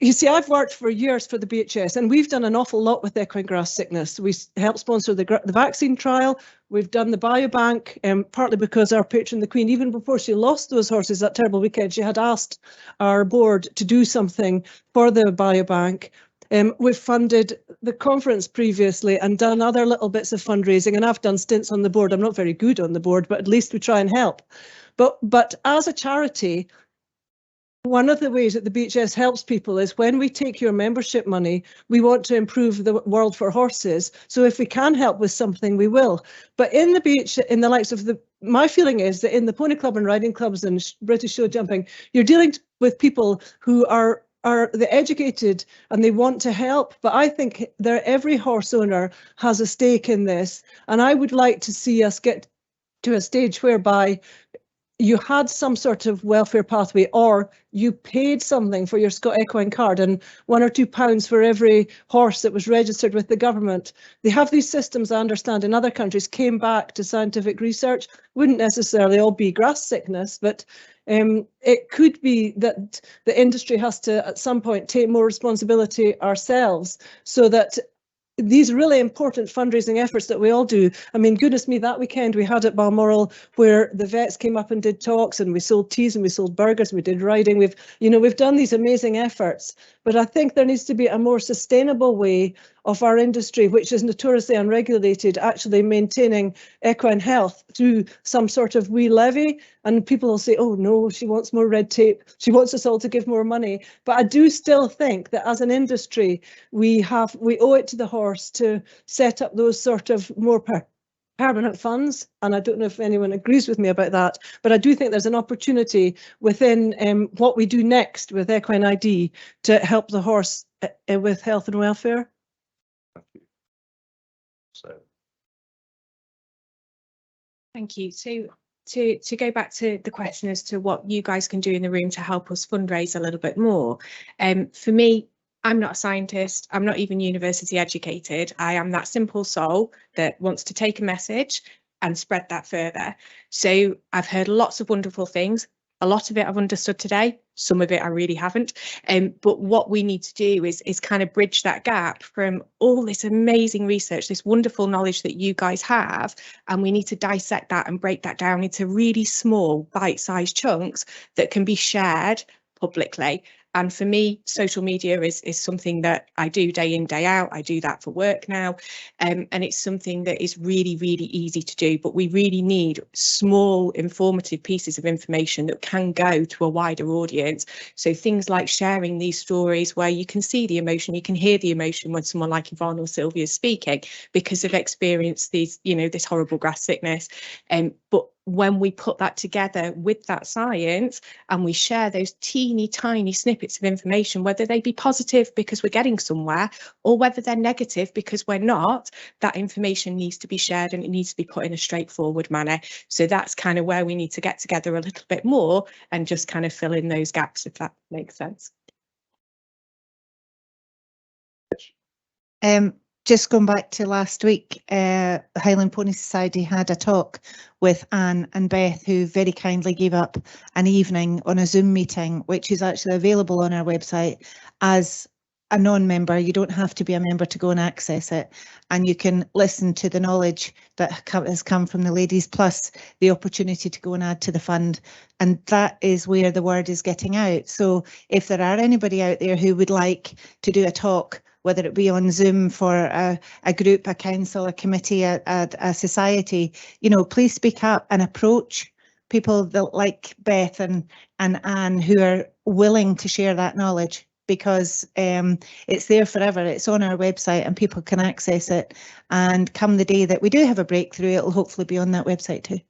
you see, I've worked for years for the BHS, and we've done an awful lot with equine grass sickness. We helped sponsor the vaccine trial. We've done the biobank, partly because our patron, the Queen, even before she lost those horses that terrible weekend, she had asked our board to do something for the biobank. We've funded the conference previously and done other little bits of fundraising, and I've done stints on the board. I'm not very good on the board, but at least we try and help. But as a charity, one of the ways that the BHS helps people is when we take your membership money, we want to improve the world for horses. So if we can help with something, we will. But in the likes of my feeling is that in the pony club and riding clubs and British show jumping, you're dealing with people who are the educated and they want to help, but I think every horse owner has a stake in this, and I would like to see us get to a stage whereby you had some sort of welfare pathway, or you paid something for your Scott Equine card, and £1 or £2 for every horse that was registered with the government. They have these systems, I understand, in other countries, came back to scientific research, wouldn't necessarily all be grass sickness, but it could be that the industry has to at some point take more responsibility ourselves, so that these really important fundraising efforts that we all do. I mean, goodness me, that weekend we had at Balmoral where the vets came up and did talks, and we sold teas and we sold burgers and we did riding. We've done these amazing efforts, but I think there needs to be a more sustainable way of our industry, which is notoriously unregulated, actually maintaining equine health through some sort of wee levy. And people will say, oh no, she wants more red tape, she wants us all to give more money. But I do still think that as an industry, we owe it to the horse to set up those sort of more permanent funds. And I don't know if anyone agrees with me about that, but I do think there's an opportunity within what we do next with Equine ID to help the horse with health and welfare. Thank you. So to go back to the question as to what you guys can do in the room to help us fundraise a little bit more, for me, I'm not a scientist, I'm not even university educated. I am that simple soul that wants to take a message and spread that further. So I've heard lots of wonderful things. A lot of it I've understood today, some of it I really haven't. But what we need to do is kind of bridge that gap from all this amazing research, this wonderful knowledge that you guys have, and we need to dissect that and break that down into really small bite-sized chunks that can be shared publicly. And for me, social media is something that I do day in, day out. I do that for work now. And it's something that is really, really easy to do. But we really need small, informative pieces of information that can go to a wider audience. So things like sharing these stories where you can see the emotion, you can hear the emotion when someone like Yvonne or Sylvia is speaking because they've experienced these, this horrible grass sickness. But when we put that together with that science and we share those teeny tiny snippets of information, whether they be positive because we're getting somewhere or whether they're negative because we're not, that information needs to be shared and it needs to be put in a straightforward manner. So that's kind of where we need to get together a little bit more and just kind of fill in those gaps, if that makes sense. Just going back to last week, the Highland Pony Society had a talk with Anne and Beth, who very kindly gave up an evening on a Zoom meeting, which is actually available on our website as a non-member. You don't have to be a member to go and access it, and you can listen to the knowledge that has come from the ladies, plus the opportunity to go and add to the fund, and that is where the word is getting out. So if there are anybody out there who would like to do a talk, whether it be on Zoom for a group, a council, a committee, a society, you know, please speak up and approach people that like Beth and Anne, who are willing to share that knowledge, because it's there forever. It's on our website and people can access it. And come the day that we do have a breakthrough, it'll hopefully be on that website too.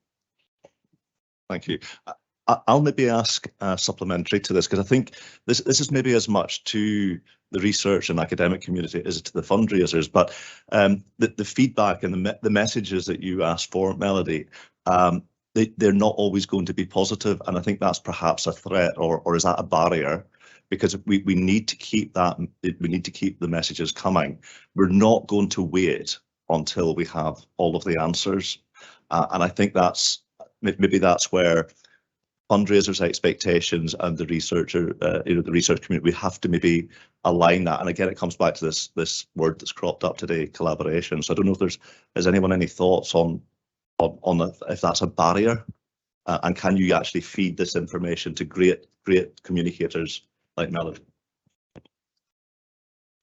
Thank you. I'll maybe ask supplementary to this, because I think this is maybe as much to the research and academic community as to the fundraisers, but the feedback and the messages that you asked for, Melody, they're not always going to be positive, and I think that's perhaps a threat, or is that a barrier? Because we need to keep that, we need to keep the messages coming. We're not going to wait until we have all of the answers, and I think that's maybe that's where fundraisers' expectations and the researcher, the research community, we have to maybe align that. And again, it comes back to this word that's cropped up today, collaboration. So I don't know if has anyone any thoughts on if that's a barrier, and can you actually feed this information to great communicators like Melody?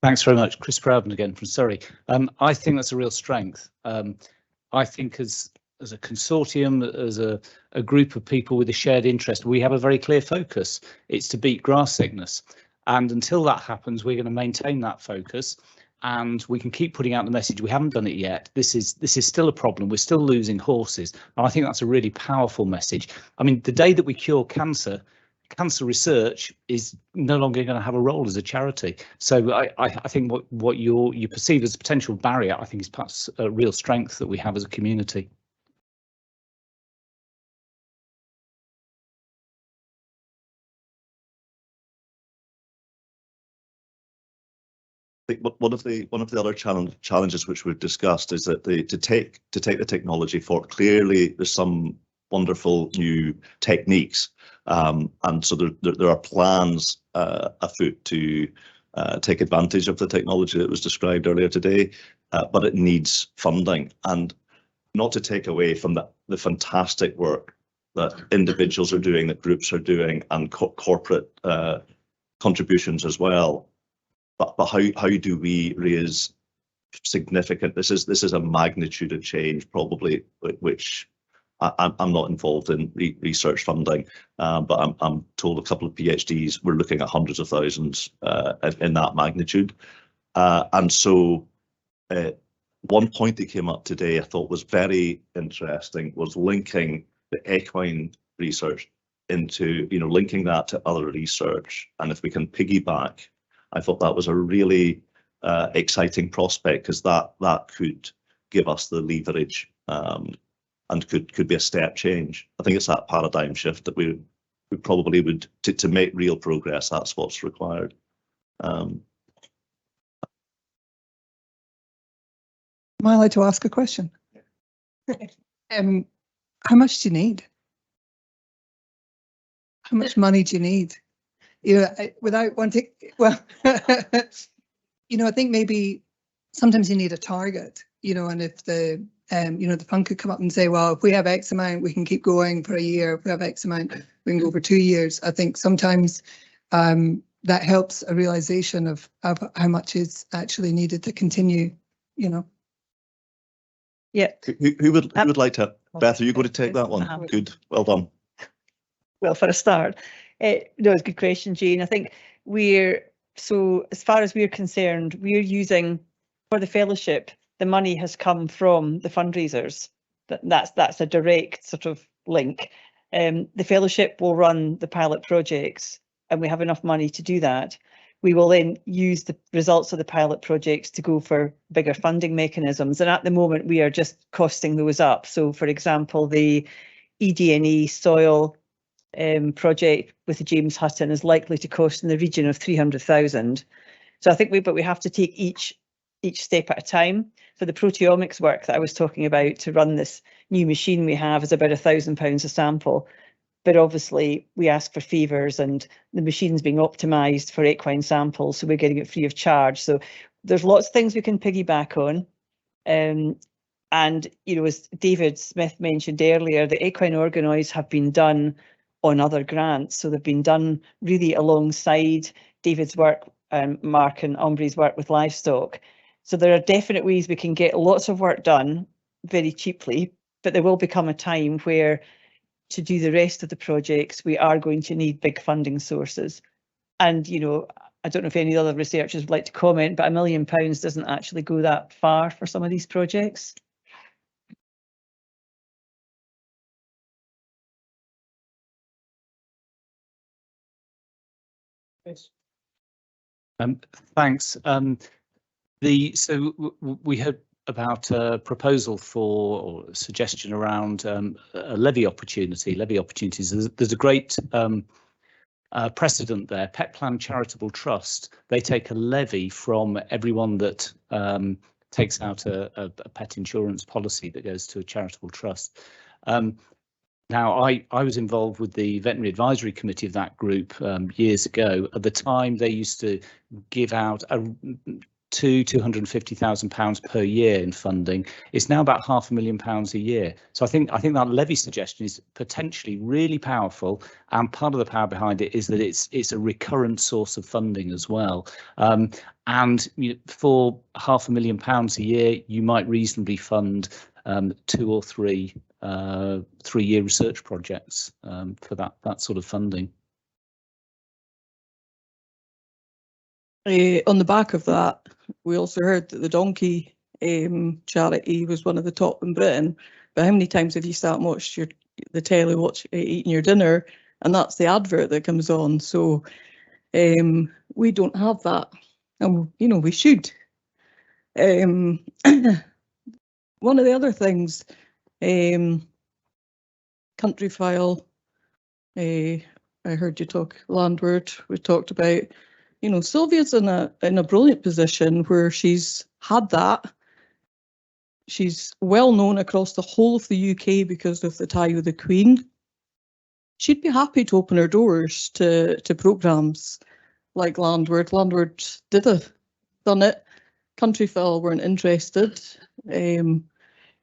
Thanks very much. Chris Proudman again from Surrey. I think that's a real strength. I think as a consortium, as a group of people with a shared interest, we have a very clear focus. It's to beat grass sickness. And until that happens, we're going to maintain that focus, and we can keep putting out the message. We haven't done it yet. This is still a problem. We're still losing horses. And I think that's a really powerful message. I mean, the day that we cure cancer research is no longer going to have a role as a charity. So I think what you perceive as a potential barrier, I think is perhaps a real strength that we have as a community. I think one of the other challenges which we've discussed is that to take the technology forward, clearly there's some wonderful new techniques, and so there are plans afoot to take advantage of the technology that was described earlier today, but it needs funding, and not to take away from the fantastic work that individuals are doing, that groups are doing, and corporate contributions as well. But how do we raise significant? This is a magnitude of change, probably, which I'm not involved in research funding, but I'm told a couple of PhDs we're looking at hundreds of thousands in that magnitude. And so one point that came up today I thought was very interesting was linking the equine research into, linking that to other research, and if we can piggyback. I thought that was a really exciting prospect, because that could give us the leverage, and could be a step change. I think it's that paradigm shift that we probably would, to make real progress, that's what's required. Am I allowed to ask a question? How much do you need? How much money do you need? Without wanting, well, I think maybe sometimes you need a target, and if the fund could come up and say, well, if we have X amount, we can keep going for a year. If we have X amount, we can go for 2 years. I think sometimes that helps a realization of how much is actually needed to continue, Yeah. Who would like to? Beth, are you going to take that one? Good, well done. Well, for a start, no, it's a good question, Jane. I think as far as we're concerned, we're using, for the fellowship, the money has come from the fundraisers. That's a direct sort of link. The fellowship will run the pilot projects, and we have enough money to do that. We will then use the results of the pilot projects to go for bigger funding mechanisms. And at the moment, we are just costing those up. So, for example, the ED&E soil project with the James Hutton is likely to cost in the region of 300,000. So I think we have to take each step at a time. So the proteomics work that I was talking about to run this new machine we have is about £1,000 a sample. But obviously we ask for favours, and the machine's being optimised for equine samples, so we're getting it free of charge. So there's lots of things we can piggyback on. And, you know, as David Smith mentioned earlier, the equine organoids have been done on other grants. So they've been done really alongside David's work, Mark and Aubrey's work with livestock. So there are definite ways we can get lots of work done very cheaply, but there will become a time where to do the rest of the projects, we are going to need big funding sources. And, you know, I don't know if any other researchers would like to comment, but £1 million doesn't actually go that far for some of these projects. Thanks. So we had about a proposal for, or a suggestion around a levy opportunities. There's a great precedent there. Pet Plan Charitable Trust, they take a levy from everyone that takes out a pet insurance policy that goes to a charitable trust. Now, I was involved with the Veterinary Advisory Committee of that group years ago. At the time, they used to give out £250,000 per year in funding. It's now about £500,000 a year. So I think that levy suggestion is potentially really powerful, and part of the power behind it is that it's a recurrent source of funding as well. And for £500,000 a year, you might reasonably fund 2 or 3 3-year research projects for that sort of funding. On the back of that, we also heard that the donkey charity was one of the top in Britain. But how many times have you sat and watched the telly, eating your dinner, and that's the advert that comes on? So we don't have that, and you know we should. One of the other things, country file. I heard you talk landward. We talked about. You know, Sylvia's in a brilliant position where she's had that. She's well known across the whole of the UK because of the tie with the Queen. She'd be happy to open her doors to programmes like Landward. Landward done it. Countryfile weren't interested. They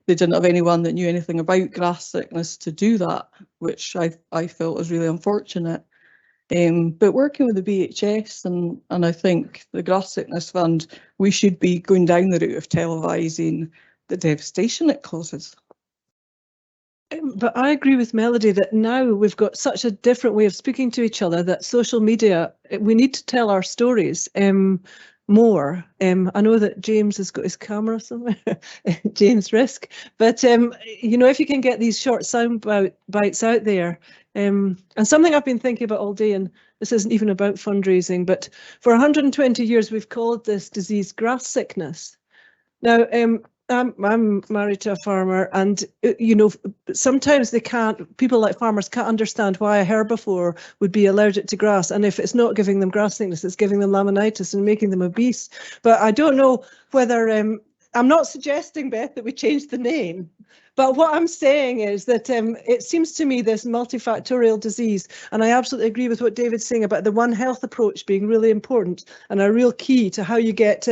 didn't have anyone that knew anything about grass sickness to do that, which I felt was really unfortunate. But working with the BHS and I think the Grass Sickness Fund, we should be going down the route of televising the devastation it causes. But I agree with Melody that now we've got such a different way of speaking to each other that social media, we need to tell our stories more. I know that James has got his camera somewhere, James Risk, but you know, if you can get these short sound bites out there, and something I've been thinking about all day, and this isn't even about fundraising, but for 120 years we've called this disease grass sickness. Now, I'm married to a farmer, and you know, sometimes people like farmers can't understand why a herbivore would be allergic to grass, and if it's not giving them grass sickness, it's giving them laminitis and making them obese. But I don't know whether I'm not suggesting, Beth, that we change the name. But what I'm saying is that it seems to me this multifactorial disease, and I absolutely agree with what David's saying about the One Health approach being really important and a real key to how you get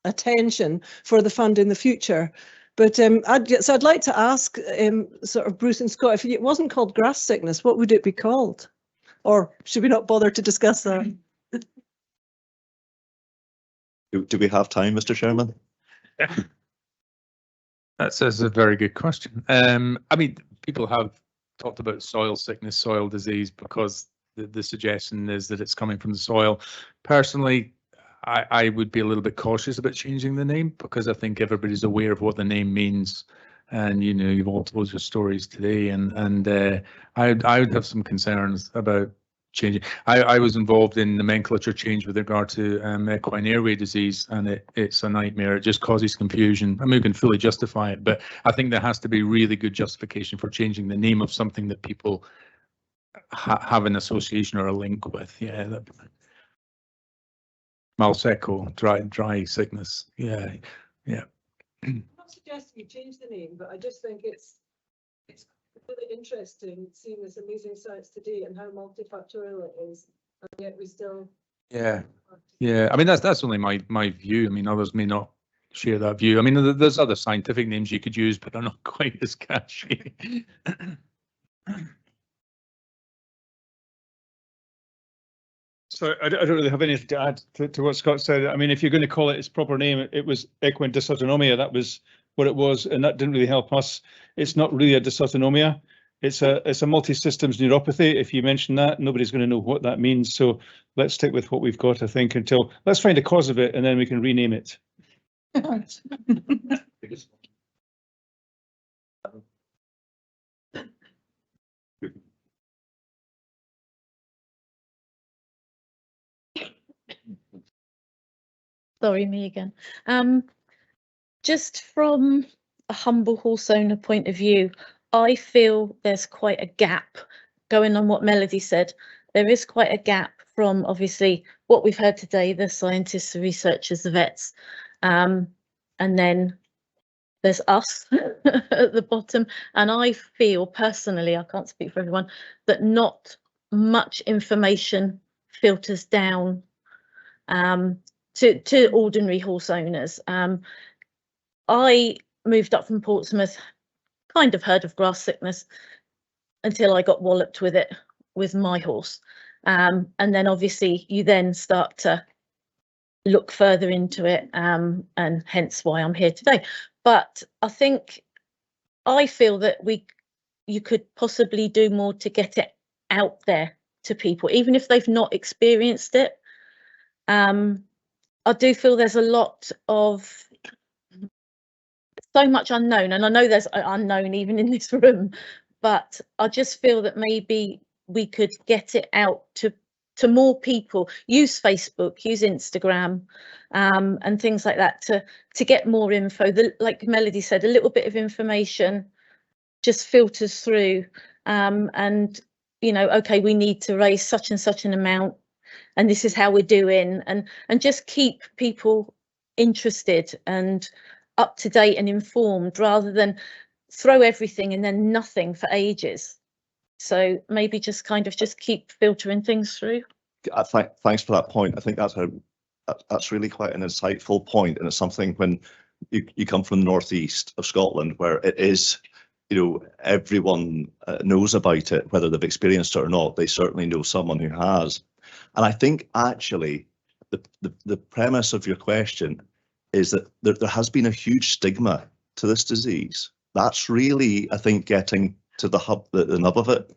attention for the fund in the future. But I'd like to ask sort of Bruce and Scott, if it wasn't called grass sickness, what would it be called? Or should we not bother to discuss that? Do we have time, Mr. Chairman? That's a very good question. I mean, people have talked about soil sickness, soil disease, because the suggestion is that it's coming from the soil. Personally, I would be a little bit cautious about changing the name, because I think everybody's aware of what the name means. And you've all told your stories today, and I would have some concerns about changing. I was involved in nomenclature change with regard to equine airway disease, and it's a nightmare. It just causes confusion. I mean, we can fully justify it, but I think there has to be really good justification for changing the name of something that people have an association or a link with. Yeah, Malseco, dry sickness. Yeah. I'm not suggesting you change the name, but I just think it's really interesting seeing this amazing science today and how multifactorial it is, and yet we still. Yeah. I mean, that's only my view. I mean, others may not share that view. I mean, there's other scientific names you could use, but they're not quite as catchy. So I don't really have anything to add to what Scott said. I mean, if you're going to call it its proper name, it was equine dysautonomia. That was what it was, and that didn't really help us. It's not really a dysautonomia. It's a multi-systems neuropathy. If you mention that, nobody's going to know what that means. So let's stick with what we've got, I think, until let's find a cause of it, and then we can rename it. Sorry, me again. Just from a humble horse owner point of view, I feel there's quite a gap going on what Melody said. There is quite a gap from obviously what we've heard today, the scientists, the researchers, the vets, and then there's us at the bottom. And I feel personally, I can't speak for everyone, that not much information filters down to ordinary horse owners. I moved up from Portsmouth, kind of heard of grass sickness until I got walloped with it with my horse. And then obviously you then start to look further into it, and hence why I'm here today. But I feel that you could possibly do more to get it out there to people, even if they've not experienced it. I do feel there's a lot of so much unknown, and I know there's unknown even in this room, but I just feel that maybe we could get it out to more people. Use Facebook, use Instagram, and things like that to get more info. Like Melody said, a little bit of information just filters through, and okay, we need to raise such and such an amount, and this is how we're doing, and just keep people interested and up to date and informed, rather than throw everything and then nothing for ages. So maybe just just keep filtering things through. Thanks for that point. I think that's really quite an insightful point, and it's something when you come from the northeast of Scotland, where it is, everyone knows about it, whether they've experienced it or not. They certainly know someone who has. And I think actually the premise of your question is that there has been a huge stigma to this disease. That's really, I think, getting to the nub of it.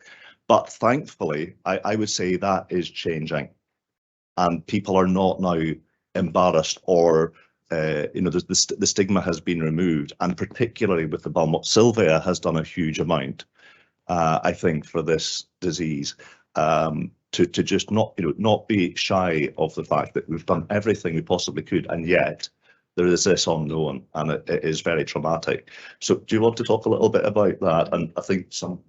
But thankfully, I would say that is changing, and people are not now embarrassed, or the stigma has been removed, and particularly with the Balmont Sylvia has done a huge amount, I think, for this disease. To just not be shy of the fact that we've done everything we possibly could, and yet there is this unknown, and it is very traumatic. So do you want to talk a little bit about that? And I think so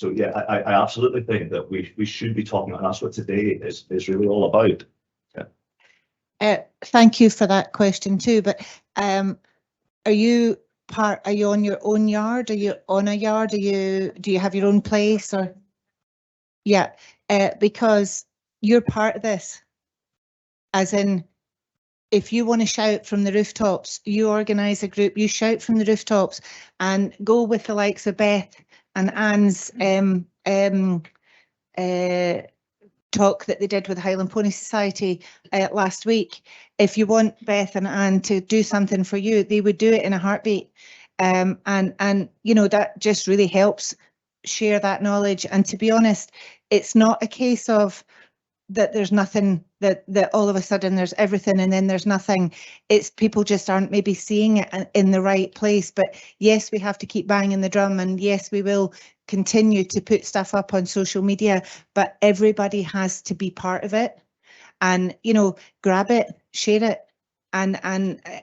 yeah, I absolutely think that we should be talking, and that's what today is really all about. Yeah. Thank you for that question too, but are you on your own yard? Are you on a yard? Do you have your own place? Or yeah, because you're part of this, as in, if you want to shout from the rooftops, you organise a group, you shout from the rooftops, and go with the likes of Beth and Anne's talk that they did with the Highland Pony Society last week. If you want Beth and Anne to do something for you, they would do it in a heartbeat. And that just really helps share that knowledge. And to be honest, it's not a case of that there's nothing, that all of a sudden there's everything and then there's nothing. It's people just aren't maybe seeing it in the right place. But yes, we have to keep banging the drum, and yes, we will continue to put stuff up on social media, but everybody has to be part of it. And, you know, grab it, share it, and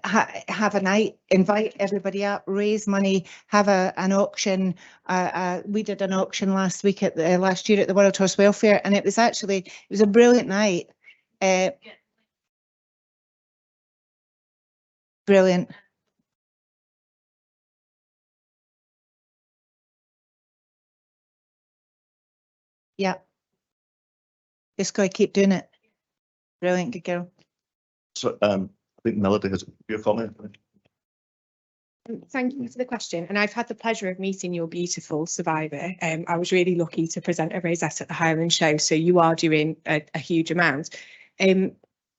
have a night, invite everybody up, raise money, have an auction. We did an auction last week last year at the World Horse Welfare, and it was a brilliant night. Brilliant. Yeah. Just gotta keep doing it. Brilliant, good girl. So I think Melody has your comment. Thank you for the question. And I've had the pleasure of meeting your beautiful survivor. I was really lucky to present a rosette at the Highland Show, so you are doing a huge amount.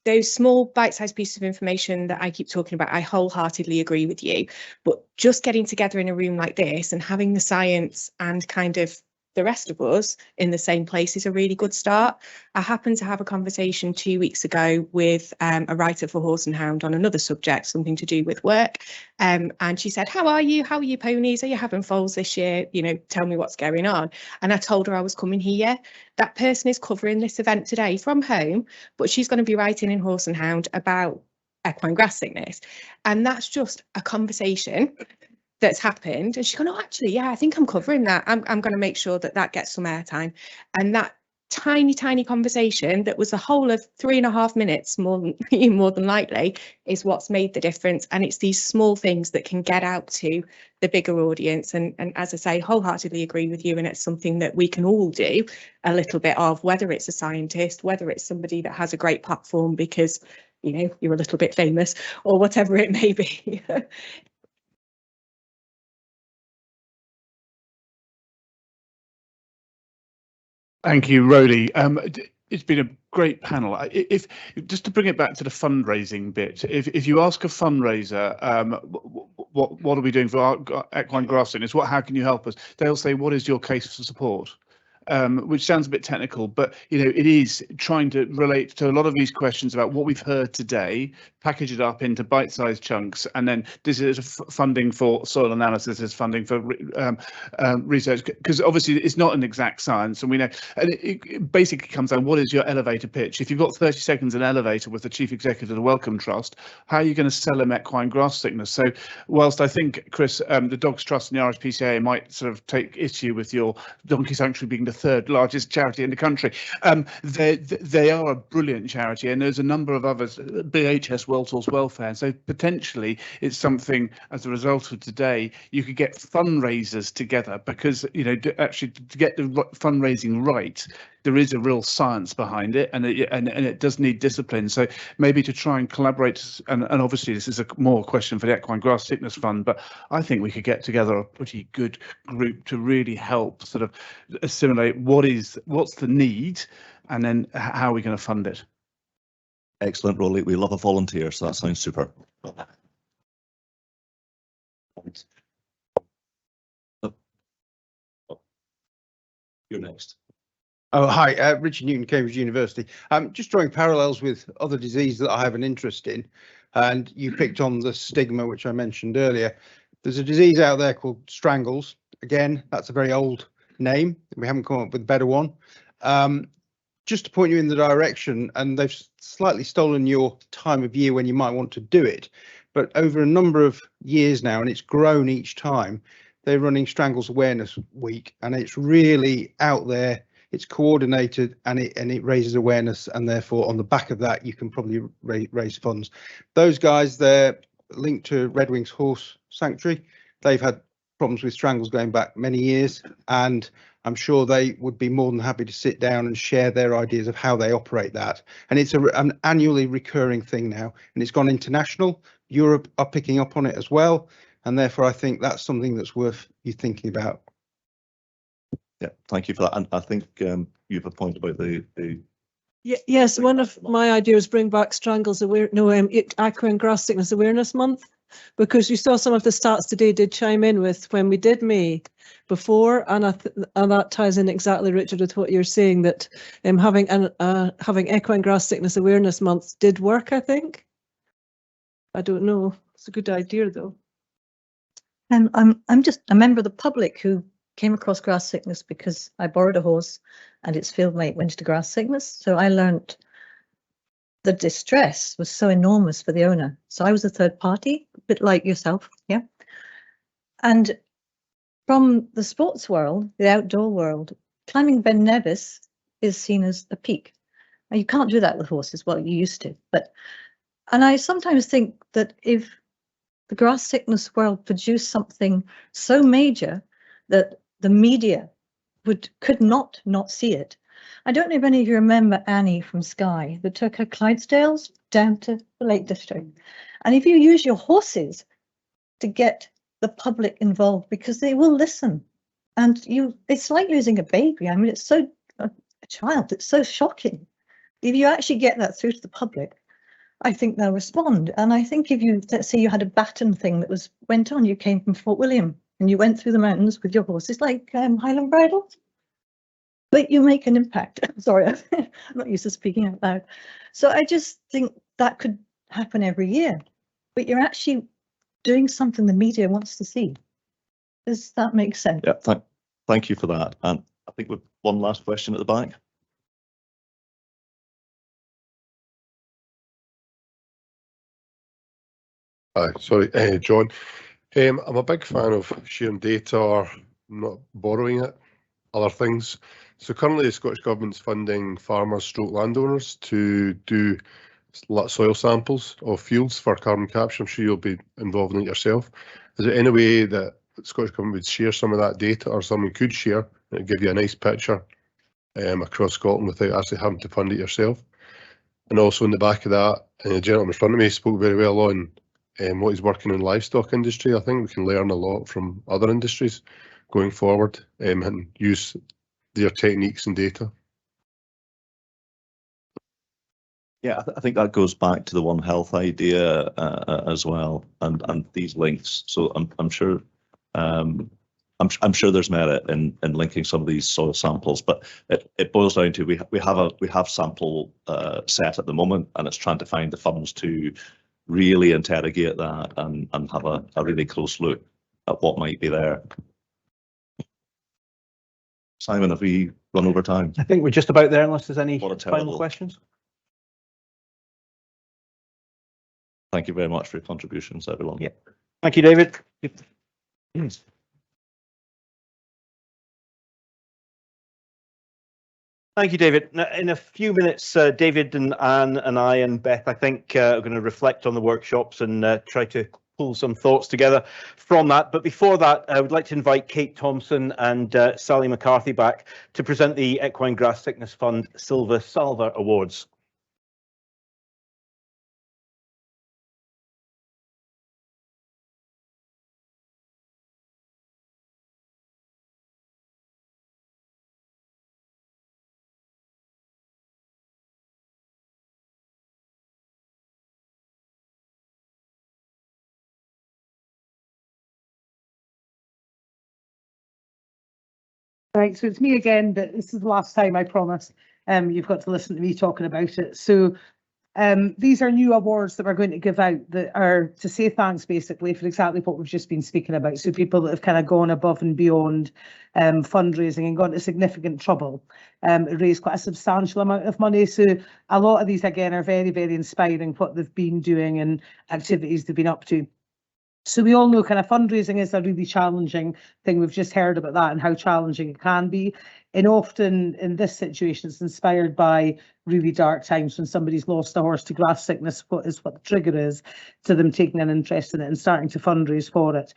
Those small bite-sized pieces of information that I keep talking about, I wholeheartedly agree with you. But just getting together in a room like this and having the science and kind of the rest of us in the same place is a really good start. I happened to have a conversation 2 weeks ago with a writer for Horse and Hound on another subject, something to do with work. And she said, how are you? How are you ponies? Are you having foals this year? You know, tell me what's going on. And I told her I was coming here. That person is covering this event today from home, but she's going to be writing in Horse and Hound about equine grass sickness. And that's just a conversation that's happened, and she's gone, oh, actually, yeah, I think I'm covering that. I'm going to make sure that gets some airtime. And that tiny conversation that was a whole of 3.5 minutes, more than likely, is what's made the difference. And it's these small things that can get out to the bigger audience. And as I say, wholeheartedly agree with you. And it's something that we can all do a little bit of, whether it's a scientist, whether it's somebody that has a great platform because, you know, you're a little bit famous, or whatever it may be. Thank you, Rhodey. It's been a great panel. If just to bring it back to the fundraising bit, if you ask a fundraiser, what are we doing for our equine grass sickness? How can you help us? They'll say, what is your case for support? Which sounds a bit technical, but you know, it is trying to relate to a lot of these questions about what we've heard today, package it up into bite-sized chunks, and then this is funding for soil analysis, this is funding for research, because obviously it's not an exact science, and we know, and it basically comes down, what is your elevator pitch? If you've got 30 seconds an elevator with the chief executive of the Wellcome Trust, how are you going to sell them equine grass sickness? So whilst I think, Chris, the Dogs Trust and the RSPCA might sort of take issue with your Donkey Sanctuary being the third largest charity in the country, they are a brilliant charity, and there's a number of others, BHS World Horse Welfare. So potentially it's something, as a result of today, you could get fundraisers together, because you know, actually to get the fundraising right, there is a real science behind it, and it does need discipline. So maybe to try and collaborate, and obviously this is a more question for the Equine Grass Sickness Fund, but I think we could get together a pretty good group to really help sort of assimilate what's the need, and then how are we going to fund it. Excellent, Rolly. We love a volunteer, so that sounds super. You're next. Oh, hi, Richard Newton, Cambridge University. Just drawing parallels with other diseases that I have an interest in, and you picked on the stigma, which I mentioned earlier. There's a disease out there called strangles. Again, that's a very old name. We haven't come up with a better one. Just to point you in the direction, and they've slightly stolen your time of year when you might want to do it, but over a number of years now, and it's grown each time, they're running Strangles Awareness Week, and it's really out there. It's coordinated, and it raises awareness, and therefore on the back of that you can probably raise funds. Those guys, they're linked to Red Wings Horse Sanctuary. They've had problems with strangles going back many years, and I'm sure they would be more than happy to sit down and share their ideas of how they operate that. And it's an annually recurring thing now, and it's gone international. Europe are picking up on it as well, and therefore I think that's something that's worth you thinking about. Yeah, thank you for that. And I think you have a point about the Yes, one of my ideas bring back Strangles Equine Grass Sickness Awareness Month, because you saw some of the stats today did chime in with when we did May before, and and that ties in exactly, Richard, with what you're saying, that having Equine Grass Sickness Awareness Month did work, I think. I don't know. It's a good idea, though. I'm just a member of the public who came across grass sickness because I borrowed a horse and its field mate went into grass sickness. So I learnt the distress was so enormous for the owner. So I was a third party, a bit like yourself, yeah. And from the sports world, the outdoor world, climbing Ben Nevis is seen as a peak. Now, you can't do that with horses, well, you used to, and I sometimes think that if the grass sickness world produced something so major that the media could not see it. I don't know if any of you remember Annie from Skye that took her Clydesdales down to the Lake District. And if you use your horses to get the public involved, because they will listen, and it's like losing a baby. I mean, it's so a child, it's so shocking. If you actually get that through to the public, I think they'll respond. And I think if you, let's say you had a baton thing that went on, you came from Fort William and you went through the mountains with your horses like Highland Bridle, but you make an impact. Sorry, I'm not used to speaking out loud. So I just think that could happen every year, but you're actually doing something the media wants to see. Does that make sense? Yeah, thank you for that. And I think we've one last question at the back. Hi, sorry, John. I'm a big fan of sharing data or not borrowing it, other things. So currently the Scottish Government's funding farmers stroke landowners to do soil samples of fields for carbon capture. I'm sure you'll be involved in it yourself. Is there any way that the Scottish Government would share some of that data, or someone could share and give you a nice picture across Scotland without actually having to fund it yourself? And also in the back of that, the gentleman in front of me spoke very well on what he's working in livestock industry. I think we can learn a lot from other industries going forward and use their techniques and data. Yeah, I think that goes back to the One Health idea as well, and these links. So I'm sure I'm sure there's merit in linking some of these soil samples, but it boils down to we have sample set at the moment, and it's trying to find the funds to really interrogate that and have a really close look at what might be there. Simon, have we run over time? I think we're just about there, unless there's any What a final questions. Thank you very much for your contributions, everyone. Yeah. Thank you, David. Thank you, David. Now, in a few minutes, David and Anne and I and Beth, I think, are going to reflect on the workshops and try to pull some thoughts together from that. But before that, I would like to invite Kate Thompson and Sally McCarthy back to present the Equine Grass Sickness Fund Silver Salver Awards. Right, so it's me again, but this is the last time, I promise. You've got to listen to me talking about it. So these are new awards that we're going to give out that are to say thanks basically for exactly what we've just been speaking about. So people that have kind of gone above and beyond fundraising and gone to significant trouble, raised quite a substantial amount of money. So a lot of these again are very, very inspiring, what they've been doing and activities they've been up to. So we all know kind of fundraising is a really challenging thing. We've just heard about that and how challenging it can be. And often in this situation, it's inspired by really dark times when somebody's lost a horse to grass sickness, what the trigger is to them taking an interest in it and starting to fundraise for it.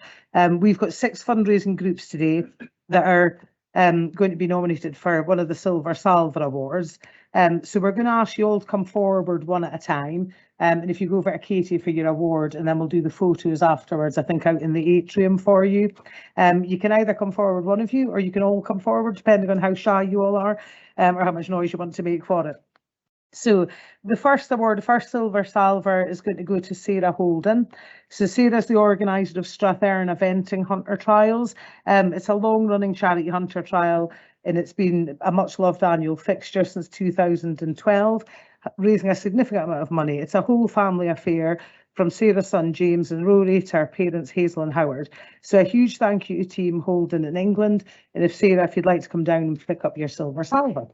We've got 6 fundraising groups today that are going to be nominated for one of the Silver Salver Awards. So we're going to ask you all to come forward one at a time. And if you go over to Katie for your award, and then we'll do the photos afterwards, I think out in the atrium for you. You can either come forward, one of you, or you can all come forward, depending on how shy you all are, or how much noise you want to make for it. So the first award, the first Silver Salver, is going to go to Sarah Holden. So Sarah's the organiser of Strathearn Eventing Hunter Trials. It's a long-running charity hunter trial, and it's been a much-loved annual fixture since 2012, raising a significant amount of money. It's a whole family affair, from Sarah's son James and Rory to her parents Hazel and Howard. So a huge thank you to Team Holden in England. And if Sarah, if you'd like to come down and pick up your Silver Salver.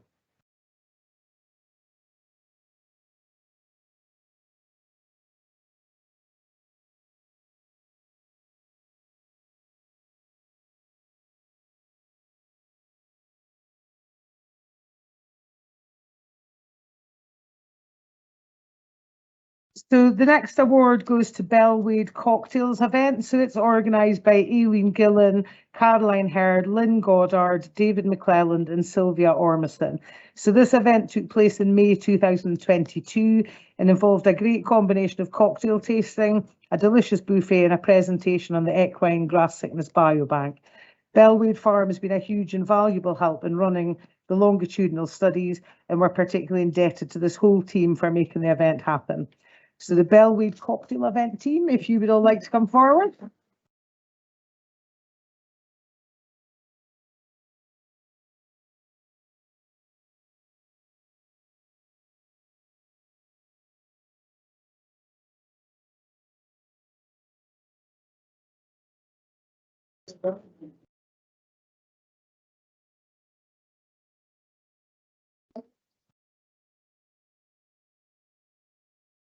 So the next award goes to Bellwade Cocktails event. So it's organised by Aileen Gillen, Caroline Hurd, Lynn Goddard, David McClelland and Sylvia Ormiston. So this event took place in May 2022 and involved a great combination of cocktail tasting, a delicious buffet and a presentation on the equine grass sickness biobank. Bellwade Farm has been a huge and valuable help in running the longitudinal studies, and we're particularly indebted to this whole team for making the event happen. So the Bellwade cocktail event team, if you would all like to come forward.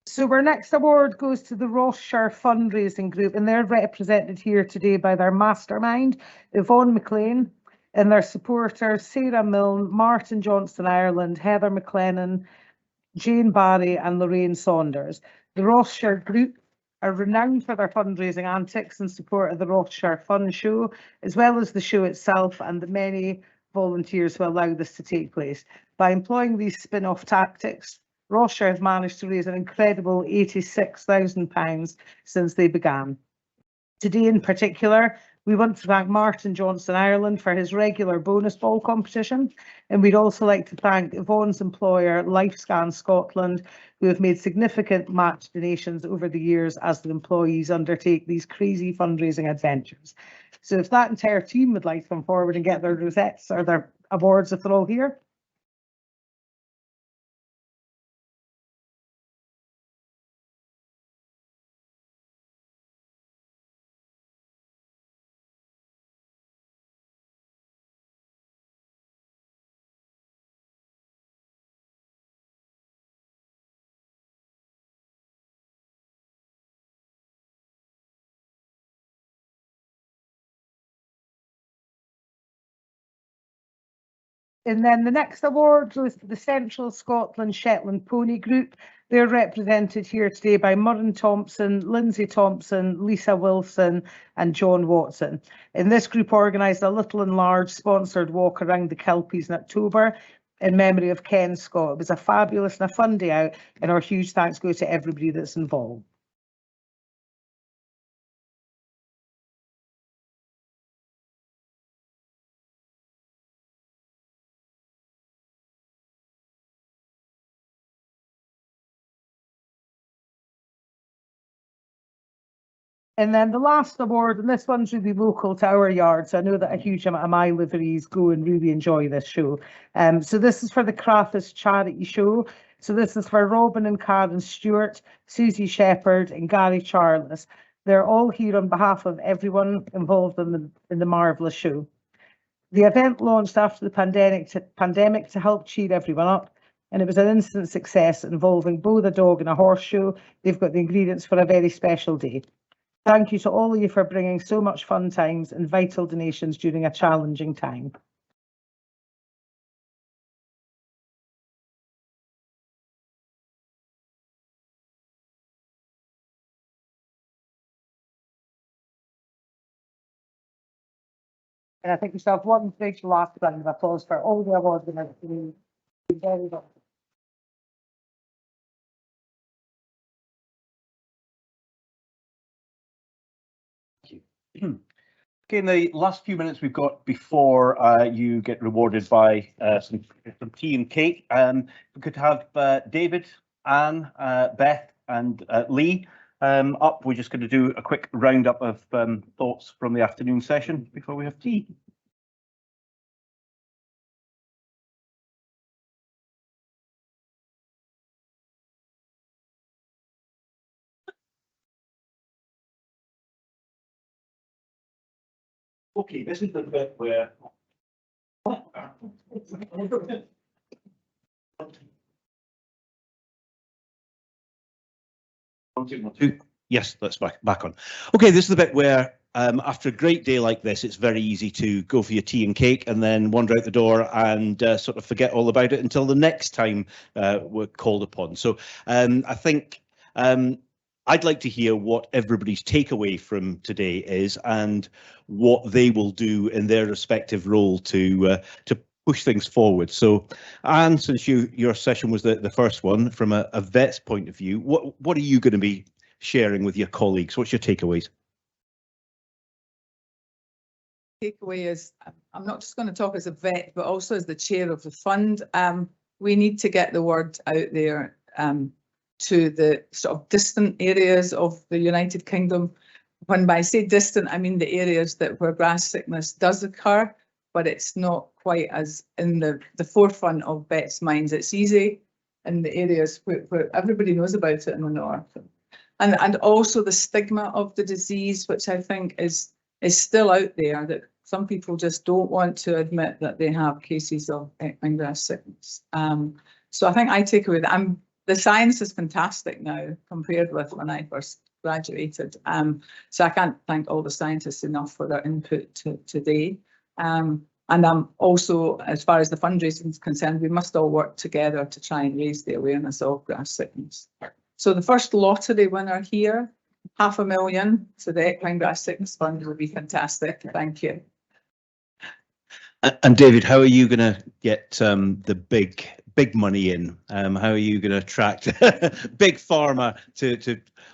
So our next award goes to the Ross-shire Fundraising Group, and they're represented here today by their mastermind, Yvonne McLean, and their supporters, Sarah Milne, Martin Johnston Ireland, Heather McLennan, Jane Barry and Lorraine Saunders. The Ross-shire Group are renowned for their fundraising antics in support of the Ross-shire Fun Show, as well as the show itself and the many volunteers who allow this to take place. By employing these spin-off tactics, Ross-shire have managed to raise an incredible £86,000 since they began. Today in particular, we want to thank Martin Johnston Ireland for his regular bonus ball competition, and we'd also like to thank Yvonne's employer, LifeScan Scotland, who have made significant match donations over the years as the employees undertake these crazy fundraising adventures. So if that entire team would like to come forward and get their rosettes or their awards if they're all here. And then the next award goes to the Central Scotland Shetland Pony Group. They're represented here today by Murren Thompson, Lindsay Thompson, Lisa Wilson and John Watson. And this group organised a Little and Large sponsored walk around the Kelpies in October in memory of Ken Scott. It was a fabulous and a fun day out, and our huge thanks go to everybody that's involved. And then the last award, and this one's really local to our yard, so I know that a huge amount of my liveries go and really enjoy this show. So this is for the Crathis Charity Show. So this is for Robin and Karen Stewart, Susie Shepherd and Gary Charles. They're all here on behalf of everyone involved in the marvellous show. The event launched after the pandemic to help cheer everyone up, and it was an instant success involving both a dog and a horse show. They've got the ingredients for a very special day. Thank you to all of you for bringing so much fun times and vital donations during a challenging time. And I think we should have one big last round of applause for all the awards winners. Very well. Okay, in the last few minutes we've got before you get rewarded by some tea and cake, we could have David, Anne, Beth and Lee up. We're just going to do a quick roundup of thoughts from the afternoon session before we have tea. Okay, this is the bit where yes, that's back on. Okay, this is the bit where after a great day like this, it's very easy to go for your tea and cake and then wander out the door and sort of forget all about it until the next time we're called upon. So I think I'd like to hear what everybody's takeaway from today is and what they will do in their respective role to push things forward. So, Anne, since your session was the first one from a vet's point of view, what are you going to be sharing with your colleagues? What's your takeaways? Takeaway is I'm not just going to talk as a vet, but also as the chair of the fund. We need to get the word out there to the sort of distant areas of the United Kingdom. When I say distant, I mean the areas where grass sickness does occur, but it's not quite as in the forefront of vets' minds. It's easy in the areas where everybody knows about it in the north. And also the stigma of the disease, which I think is still out there, that some people just don't want to admit that they have cases of equine grass sickness. So I think I take away that the science is fantastic now compared with when I first graduated. So I can't thank all the scientists enough for their input today. And I'm also, as far as the fundraising is concerned, we must all work together to try and raise the awareness of grass sickness. So the first lottery winner here, $500,000 to the Equine Grass Sickness Fund would be fantastic. Thank you. And David, how are you going to get the big money in? How are you going to attract big pharma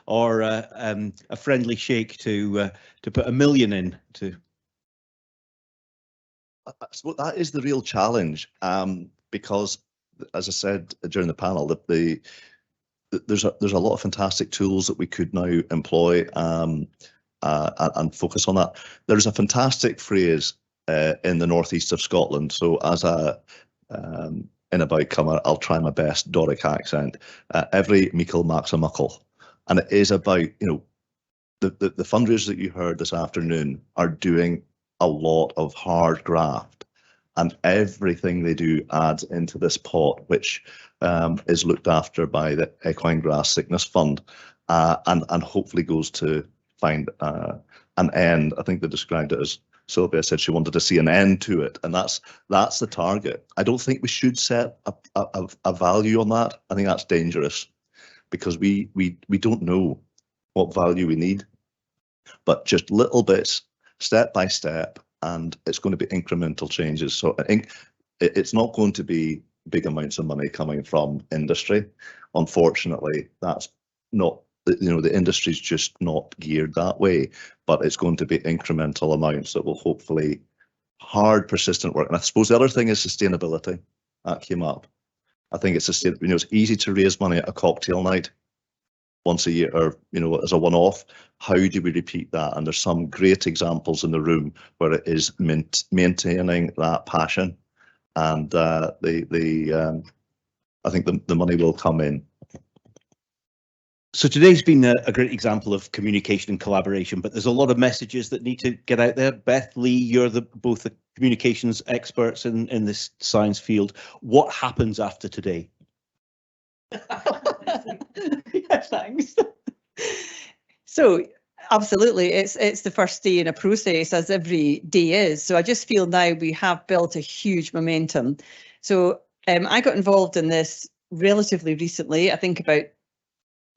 or a friendly shake to put $1 million in to? So that is the real challenge, because, as I said during the panel, that there's a lot of fantastic tools that we could now employ and focus on that. There's a fantastic phrase in the northeast of Scotland. So as a in about comer, I'll try my best Doric accent. Every meikle makes a muckle, and it is about, you know, the fundraisers that you heard this afternoon are doing a lot of hard graft, and everything they do adds into this pot, which is looked after by the Equine Grass Sickness Fund, and hopefully goes to find an end. I think they described it as, Sylvia said she wanted to see an end to it, and that's the target. I don't think we should set a value on that. I think that's dangerous, because we don't know what value we need, but just little bits, step by step, and it's going to be incremental changes. So I think it's not going to be big amounts of money coming from industry. Unfortunately, that's not, you know, the industry's just not geared that way, but it's going to be incremental amounts that will hopefully hard, persistent work. And I suppose the other thing is sustainability. That came up. I think it's it's easy to raise money at a cocktail night once a year, or, you know, as a one-off. How do we repeat that? And there's some great examples in the room where it is maintaining that passion, and I think the money will come in. So today's been a great example of communication and collaboration, but there's a lot of messages that need to get out there. Beth, Lee, you're both the communications experts in this science field. What happens after today? Yeah, thanks. So absolutely, it's the first day in a process, as every day is. So I just feel now we have built a huge momentum. So I got involved in this relatively recently, I think about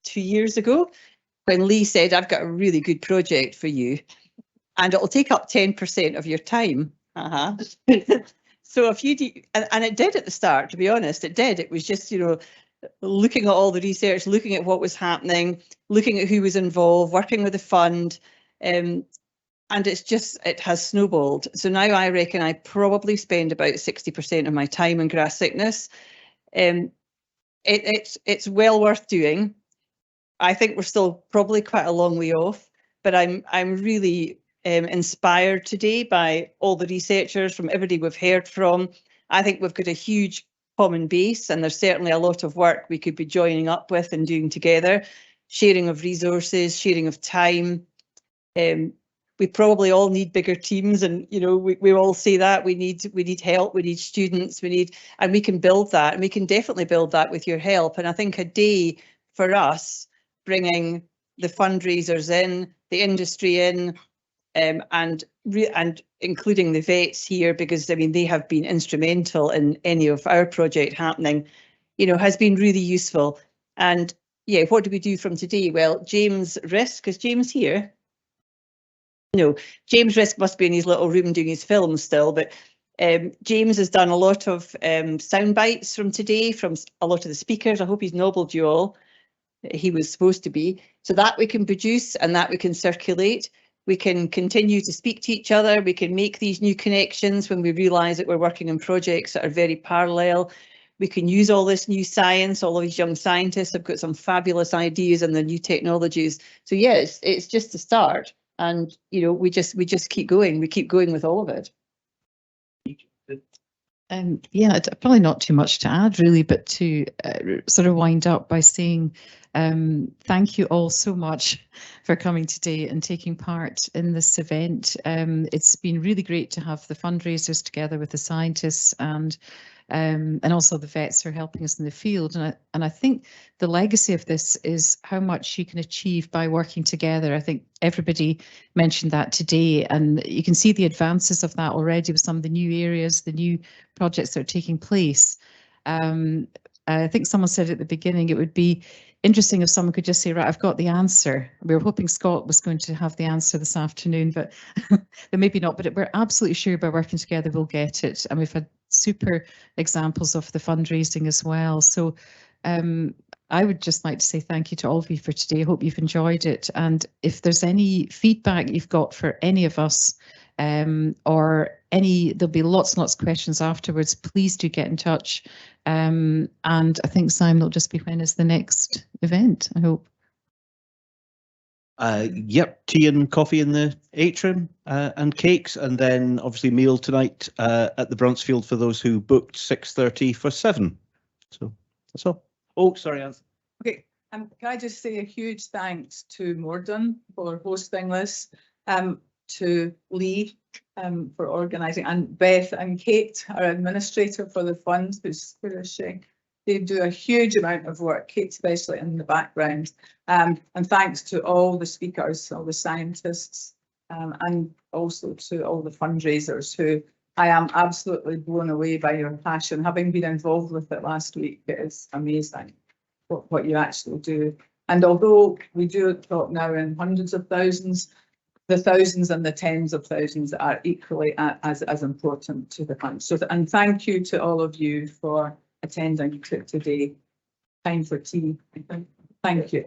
2 years ago, when Lee said, I've got a really good project for you, and it'll take up 10% of your time. So if you do, and it did at the start, to be honest, it did. It was just, you know, looking at all the research, looking at what was happening, looking at who was involved, working with the fund. and it has snowballed. So now I reckon I probably spend about 60% of my time in grass sickness. It's well worth doing. I think we're still probably quite a long way off, but I'm really inspired today by all the researchers, from everybody we've heard from. I think we've got a huge common base, and there's certainly a lot of work we could be joining up with and doing together. Sharing of resources, sharing of time. We probably all need bigger teams, and we all say that we need help, we need students, and we can build that, and we can definitely build that with your help. And I think a day for us, bringing the fundraisers in, the industry in, and including the vets here, because I mean they have been instrumental in any of our project happening, has been really useful. And yeah, what do we do from today? Well, James Risk, is James here? No, James Risk must be in his little room doing his film still, but James has done a lot of sound bites from today, from a lot of the speakers. I hope he's nobbled you all. He was supposed to be. So that we can produce and that we can circulate. We can continue to speak to each other. We can make these new connections when we realise that we're working on projects that are very parallel. We can use all this new science. All of these young scientists have got some fabulous ideas and the new technologies. So yeah, it's just the start. And we just keep going. We keep going with all of it. Yeah, probably not too much to add really, but to sort of wind up by saying thank you all so much for coming today and taking part in this event. It's been really great to have the fundraisers together with the scientists and also the vets who are helping us in the field. And I think the legacy of this is how much you can achieve by working together. I think everybody mentioned that today, and you can see the advances of that already with some of the new areas, the new projects that are taking place. I think someone said at the beginning, it would be interesting if someone could just say, right, I've got the answer. We were hoping Scott was going to have the answer this afternoon, but maybe not. But we're absolutely sure by working together we'll get it. And we've had super examples of the fundraising as well. So I would just like to say thank you to all of you for today. I hope you've enjoyed it. And if there's any feedback you've got for any of us, or there'll be lots and lots of questions afterwards, please do get in touch. And I think, Simon, will just be when is the next event, I hope. Yep, tea and coffee in the atrium and cakes, and then obviously meal tonight at the Bruntsfield for those who booked 6:30 for 7. So that's all. Oh, sorry, Anne. Okay, can I just say a huge thanks to Morden for hosting this, to Lee for organising, and Beth and Kate, our administrator for the fund, where is she? They do a huge amount of work, Kate especially in the background. And thanks to all the speakers, all the scientists, and also to all the fundraisers who I am absolutely blown away by your passion. Having been involved with it last week, it is amazing what you actually do. And although we do talk now in hundreds of thousands, the thousands and the tens of thousands are equally as important to the fund. So, and thank you to all of you for attending today. Time for tea. Thank you.